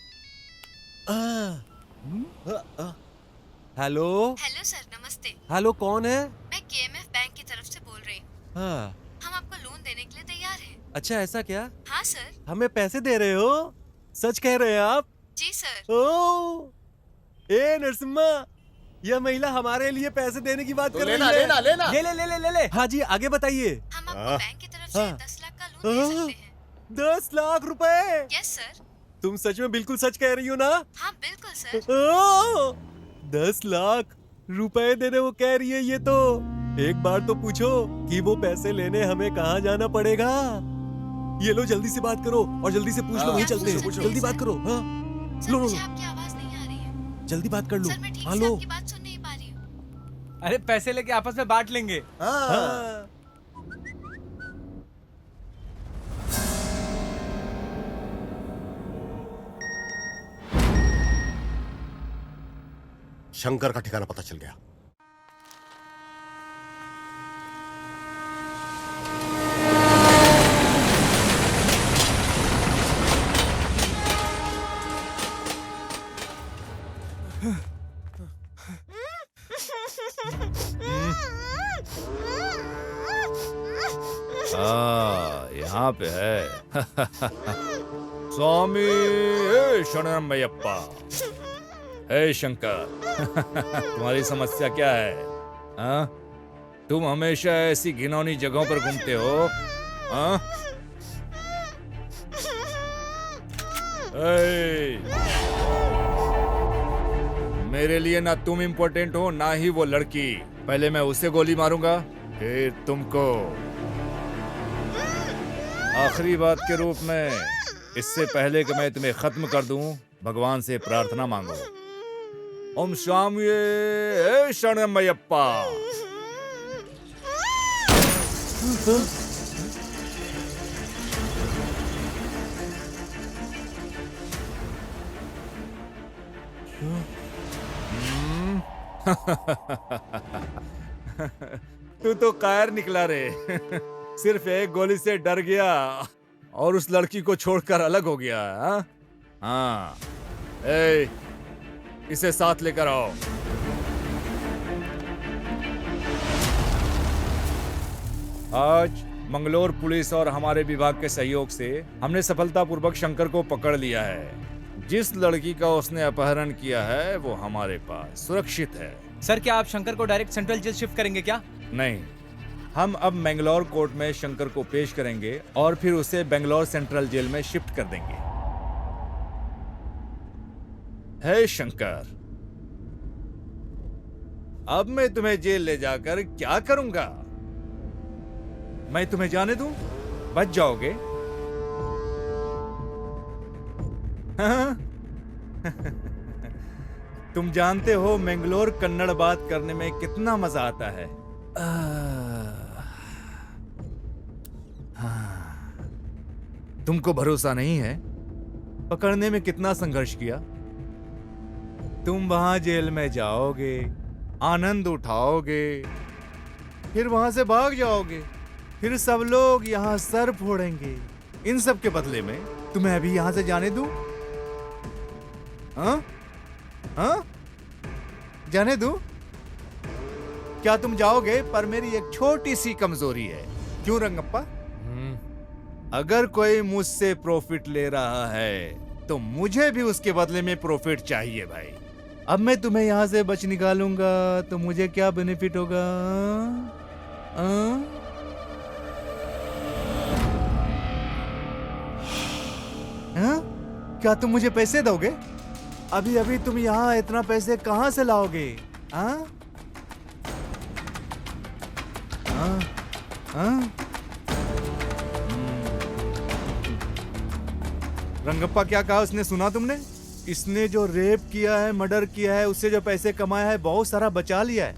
Speaker 5: हेलो।
Speaker 10: हेलो सर, नमस्ते।
Speaker 5: हेलो, कौन है?
Speaker 10: मैं केएमएफ बैंक की तरफ से बोल रही हूँ।
Speaker 5: हाँ।
Speaker 10: हम आपको लोन देने के लिए तैयार हैं।
Speaker 5: अच्छा, ऐसा क्या?
Speaker 10: हाँ सर।
Speaker 5: हमें पैसे दे रहे हो? सच कह रहे हैं आप?
Speaker 10: जी सर।
Speaker 5: ओ, नरसिम्हा, यह महिला हमारे लिए पैसे देने की बात
Speaker 6: तो
Speaker 5: कर रही
Speaker 6: लेना,
Speaker 5: है।
Speaker 6: लेना, लेना।
Speaker 5: ले। हाँ जी, आगे बताइए।
Speaker 10: हम आपको बैंक की तरफ से 10 लाख का लोन दे सकते हैं।
Speaker 5: 10 लाख रुपए?
Speaker 10: Yes sir.
Speaker 5: तुम सच में बिल्कुल सच कह रही हो ना?
Speaker 10: हाँ बिल्कुल सर।
Speaker 5: 10 लाख रुपए देने वो कह रही है। ये तो एक बार तो पूछो कि वो पैसे लेने हमें कहाँ जाना पड़ेगा। ये लो, जल्दी से बात करो और जल्दी से पूछ लो। वहीं चलते हैं। जल्दी बात करो। हाँ, लो।
Speaker 10: मुझे आपकी आवाज नहीं आ रही है।
Speaker 5: जल्दी बात कर लो।
Speaker 10: सर मैं ठीक
Speaker 5: हाँ,
Speaker 10: से
Speaker 5: लो।
Speaker 10: आपकी बात सुन नहीं पा रही हूँ।
Speaker 8: अरे पैसे लेके आपस में बांट लेंगे।
Speaker 5: हाँ।
Speaker 7: शंकर का ठिकाना पता चल गया।
Speaker 12: यहाँ पे है। स्वामी शरणमयप्पा। हे शंकर, तुम्हारी समस्या क्या है? हाँ? तुम हमेशा ऐसी घिनौनी जगहों पर घूमते हो। हाँ? मेरे लिए ना तुम इम्पोर्टेंट हो ना ही वो लड़की। पहले मैं उसे गोली मारूंगा, फिर तुमको। आखिरी बात के रूप में, इससे पहले कि मैं तुम्हें खत्म कर दूं, भगवान से प्रार्थना मांगो। ओम स्वामी शरणमयप्पा। तू तो कायर निकला रे। सिर्फ एक गोली से डर गया और उस लड़की को छोड़कर अलग हो गया। हाँ हाँ, ए, इसे साथ लेकर आओ। आज मंगलोर पुलिस और हमारे विभाग के सहयोग से हमने सफलतापूर्वक शंकर को पकड़ लिया है। जिस लड़की का उसने अपहरण किया है वो हमारे पास सुरक्षित है।
Speaker 8: सर क्या आप शंकर को डायरेक्ट सेंट्रल जेल शिफ्ट करेंगे क्या?
Speaker 12: नहीं, हम अब मैंगलोर कोर्ट में शंकर को पेश करेंगे और फिर उसे बेंगलोर सेंट्रल जेल में शिफ्ट कर देंगे। हे शंकर, अब मैं तुम्हें जेल ले जाकर क्या करूंगा? मैं तुम्हें जाने दूं? बच जाओगे? हाँ? तुम जानते हो मैंगलोर कन्नड़ बात करने में कितना मजा आता है। तुमको भरोसा नहीं है? पकड़ने में कितना संघर्ष किया। तुम वहां जेल में जाओगे, आनंद उठाओगे, फिर वहां से भाग जाओगे, फिर सब लोग यहां सर फोड़ेंगे। इन सब के बदले में तुम्हें अभी यहां से जाने दूं? हाँ? हाँ? जाने दूं? क्या तुम जाओगे? पर मेरी एक छोटी सी कमजोरी है। क्यों रंगप्पा? अगर कोई मुझसे प्रॉफिट ले रहा है तो मुझे भी उसके बदले में प्रॉफिट चाहिए भाई। अब मैं तुम्हें यहां से बच निकालूंगा तो मुझे क्या बेनिफिट होगा? क्या तुम मुझे पैसे दोगे? अभी अभी तुम यहाँ इतना पैसे कहां से लाओगे? रंगप्पा क्या कहा उसने, सुना तुमने? इसने जो रेप किया है, मर्डर किया है, उससे जो पैसे कमाया है बहुत सारा बचा लिया है।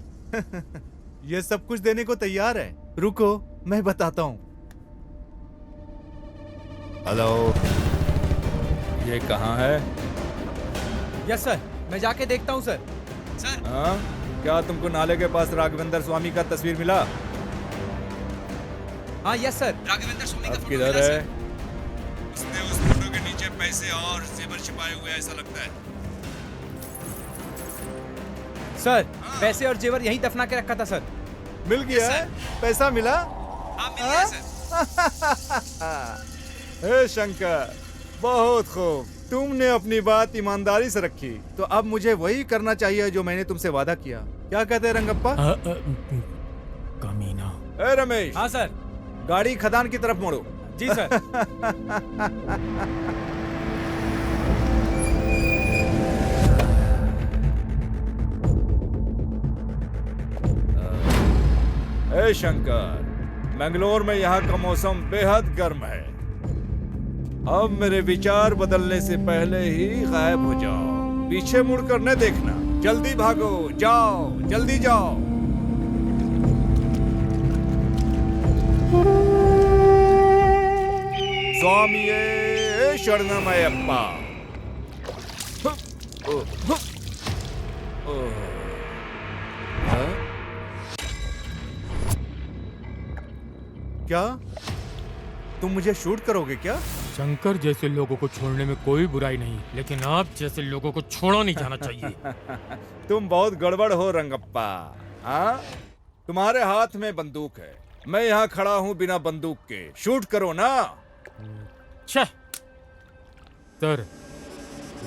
Speaker 12: ये सब कुछ देने को तैयार है। रुको मैं बताता हूँ। हेलो, ये कहाँ है?
Speaker 8: यस सर, मैं जाके देखता हूँ सर। सर
Speaker 12: क्या तुमको नाले के पास राघवेंद्र स्वामी का तस्वीर मिला?
Speaker 8: हाँ यस सर, राघवेंद्र स्वामी का
Speaker 12: अब
Speaker 8: फोटो
Speaker 12: किधर
Speaker 8: मिला,
Speaker 12: है?
Speaker 8: सर।
Speaker 12: उसने उस फोटो के नीचे पैसे और जेवर छिपाए हुए ऐसा लगता है।
Speaker 8: सर पैसे और जेवर यहीं दफना के रखा था सर।
Speaker 12: मिल गया है? पैसा मिला?
Speaker 8: हाँ मिल गया सर।
Speaker 12: हे शंकर, बहुत खूब, तुमने अपनी बात ईमानदारी से रखी। तो अब मुझे वही करना चाहिए जो मैंने तुमसे वादा किया। क्या कहते हैं रंगप्पा?
Speaker 3: कमीना।
Speaker 12: ए रमेश।
Speaker 8: हाँ सर।
Speaker 12: गाड़ी खदान की तरफ मोड़ो।
Speaker 8: जी सर।
Speaker 12: ए शंकर, मैंगलोर में यहाँ का मौसम बेहद गर्म है। अब मेरे विचार बदलने से पहले ही गायब हो जाओ। पीछे मुड़कर न देखना। जल्दी भागो, जाओ, जल्दी जाओ। स्वामिये शरणमयप्पा। क्या तुम मुझे शूट करोगे क्या?
Speaker 3: शंकर जैसे लोगों को छोड़ने में कोई बुराई नहीं, लेकिन आप जैसे लोगों को छोड़ा नहीं जाना चाहिए।
Speaker 12: तुम बहुत गड़बड़ हो रंगप्पा। हाँ, तुम्हारे हाथ में बंदूक है, मैं यहाँ खड़ा हूँ बिना बंदूक के। शूट करो ना।
Speaker 3: सर,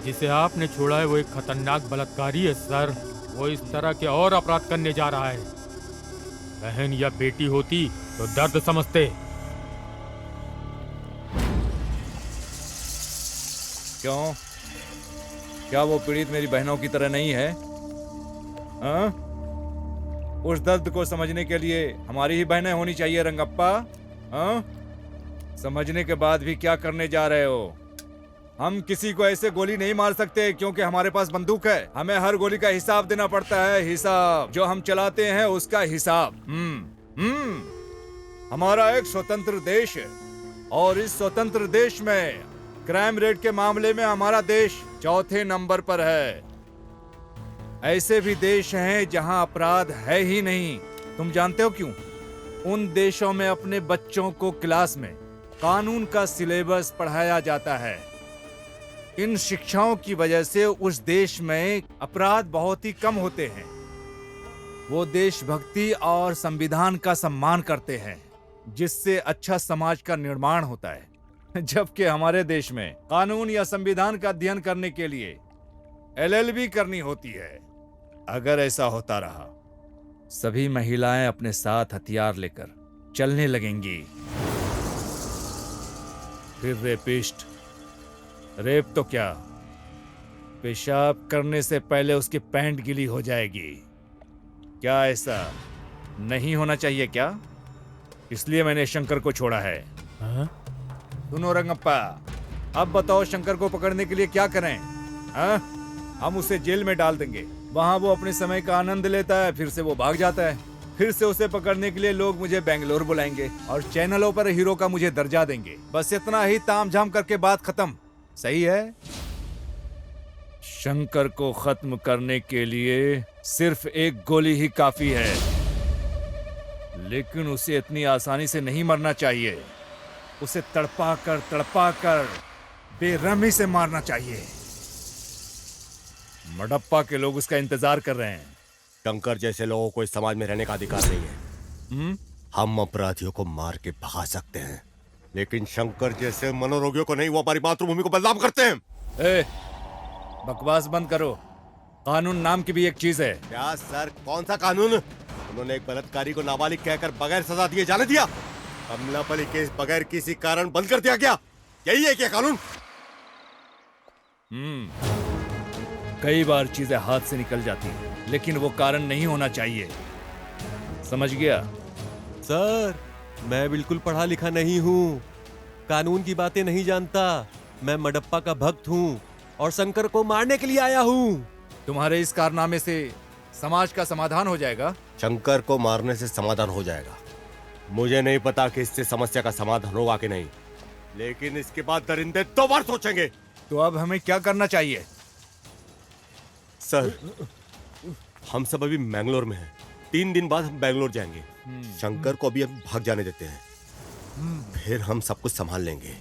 Speaker 3: जिसे आपने छोड़ा है वो एक खतरनाक बलात्कारी है सर। वो इस तरह के और अपराध करने जा रहा है। बहन या बेटी होती तो दर्द समझते।
Speaker 12: क्यों? क्या वो पीड़ित मेरी बहनों की तरह नहीं है? हाँ? उस दर्द को समझने के लिए हमारी ही बहनें होनी चाहिए रंगप्पा। हाँ? समझने के बाद भी क्या करने जा रहे हो? हम किसी को ऐसे गोली नहीं मार सकते क्योंकि हमारे पास बंदूक है। हमें हर गोली का हिसाब देना पड़ता है। हिसाब जो हम चलाते हैं उसका हिसाब। हमारा एक स्वतंत्र देश है और इस स्वतंत्र देश में क्राइम रेट के मामले में हमारा देश चौथे नंबर पर है। ऐसे भी देश हैं जहां अपराध है ही नहीं। तुम जानते हो क्यों? उन देशों में अपने बच्चों को क्लास में कानून का सिलेबस पढ़ाया जाता है। इन शिक्षाओं की वजह से उस देश में अपराध बहुत ही कम होते हैं। वो देशभक्ति और संविधान का सम्मान करते हैं, जिससे अच्छा समाज का निर्माण होता है। जबकि हमारे देश में कानून या संविधान का अध्ययन करने के लिए LLB करनी होती है। अगर ऐसा होता रहा, सभी महिलाएं अपने साथ हथियार लेकर चलने लगेंगी। फिर रेपिस्ट, रेप तो क्या, पेशाब करने से पहले उसकी पैंट गीली हो जाएगी। क्या ऐसा नहीं होना चाहिए क्या? इसलिए मैंने शंकर को छोड़ा है। सुनो रंगप्पा, अब बताओ शंकर को पकड़ने के लिए क्या करें? हम उसे जेल में डाल देंगे, वहां वो अपने समय का आनंद लेता है, फिर से वो भाग जाता है। फिर से उसे पकड़ने के लिए लोग मुझे बेंगलोर बुलाएंगे और चैनलों पर हीरो का मुझे दर्जा देंगे। बस इतना ही तामझाम करके बात खत्म। सही है? शंकर को खत्म करने के लिए सिर्फ एक गोली ही काफी है, लेकिन उसे इतनी आसानी से नहीं मरना चाहिए। उसे तड़पा कर बेरहमी से मारना चाहिए। मडप्पा के लोग उसका इंतजार कर रहे हैं।
Speaker 7: शंकर जैसे लोगों को इस समाज में रहने का अधिकार नहीं है। हम अपराधियों को मार के भगा सकते हैं, लेकिन शंकर जैसे मनोरोगियों को नहीं। वो हमारी मातृभूमि को बदनाम करते हैं।
Speaker 12: बकवास बंद करो। कानून नाम की भी एक चीज है।
Speaker 7: क्या सर, कौन सा कानून? उन्होंने एक बलात्कारी को नाबालिग कहकर बगैर सजा दिए जाने दिया। अमलापली केस बगैर किसी कारण बंद कर दिया गया। यही है क्या कानून?
Speaker 12: कई बार चीजें हाथ से निकल जाती हैं, लेकिन वो कारण नहीं होना चाहिए। समझ गया?
Speaker 5: सर, मैं बिल्कुल पढ़ा लिखा नहीं हूँ, कानून की बातें नहीं जानता। मैं मडप्पा का भक्त हूँ और शंकर को मारने के लिए आया हूँ।
Speaker 12: तुम्हारे इस कारनामे से समाज का समाधान हो जाएगा?
Speaker 7: शंकर को मारने से समाधान हो जाएगा। मुझे नहीं पता कि इससे समस्या का समाधान होगा कि नहीं, लेकिन इसके बाद दरिंदे 2 बार सोचेंगे।
Speaker 12: तो अब हमें क्या करना चाहिए?
Speaker 7: सर, हम सब अभी मैंगलोर में हैं। 3 दिन बाद हम बैंगलोर जाएंगे। शंकर को अभी हम भाग जाने देते हैं, फिर हम सब कुछ संभाल लेंगे।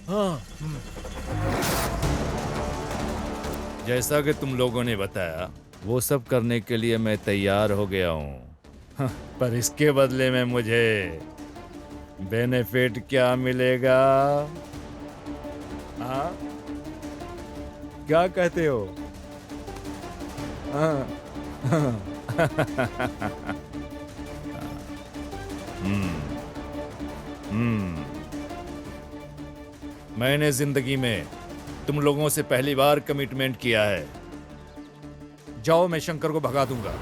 Speaker 12: जैसा कि तुम लोगों ने बताया, वो सब करने के लिए मैं तैयार हो गया हूँ। पर इसके बदले में मुझे बेनिफिट क्या मिलेगा? हाँ, क्या कहते हो? मैंने जिंदगी में तुम लोगों से पहली बार कमिटमेंट किया है। जाओ, मैं शंकर को भगा दूंगा।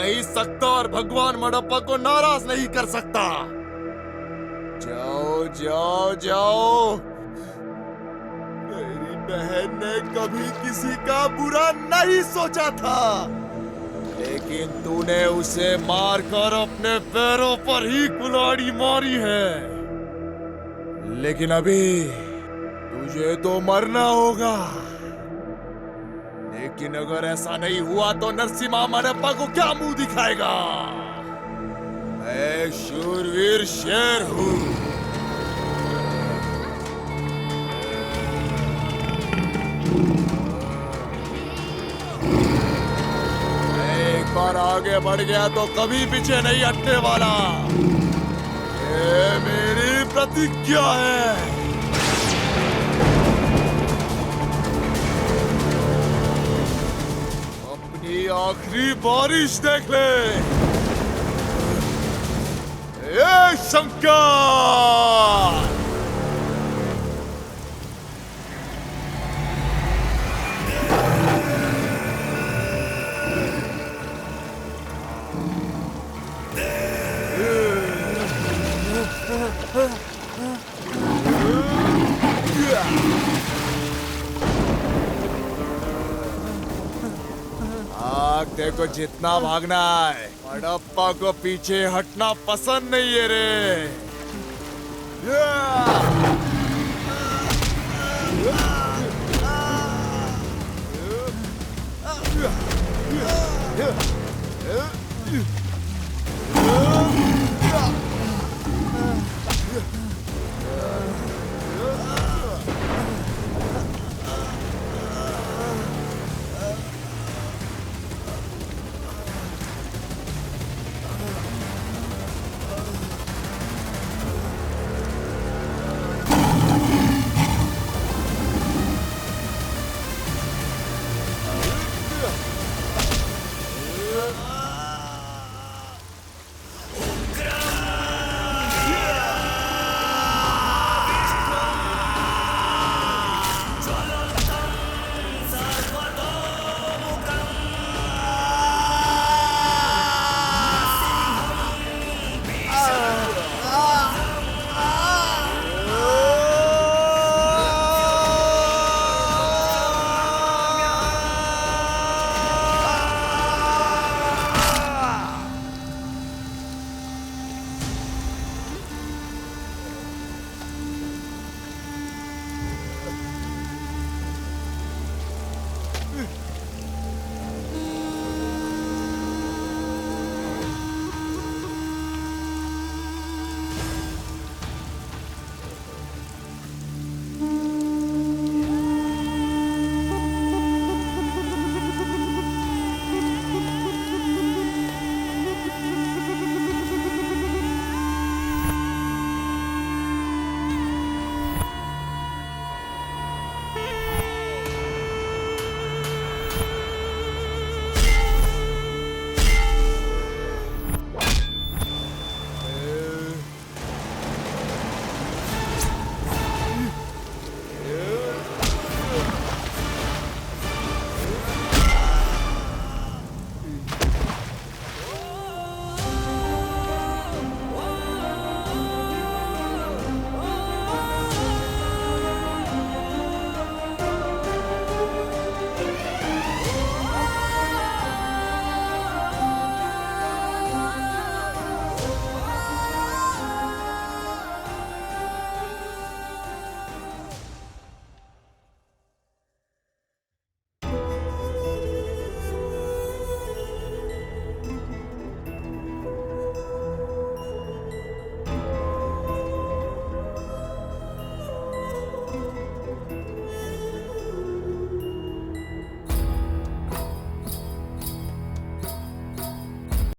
Speaker 6: नहीं सकता और भगवान मडप्पा को नाराज नहीं कर सकता। जाओ जाओ जाओ। मेरी बहन ने कभी किसी का बुरा नहीं सोचा था, लेकिन तूने उसे मारकर अपने पैरों पर ही कुल्हाड़ी मारी है। लेकिन अभी तुझे तो मरना होगा। लेकिन अगर ऐसा नहीं हुआ तो नरसिम्हा मडप्पा को क्या मुंह दिखाएगा? मैं शूरवीर शेर हूं। एक बार आगे बढ़ गया तो कभी पीछे नहीं हटने वाला। ये मेरी प्रतिज्ञा है। अपनी आखिरी बारिश देख ले। ये शंकर। आग देखो, जितना भागना है, मडप्पा को पीछे हटना पसंद नहीं है रे।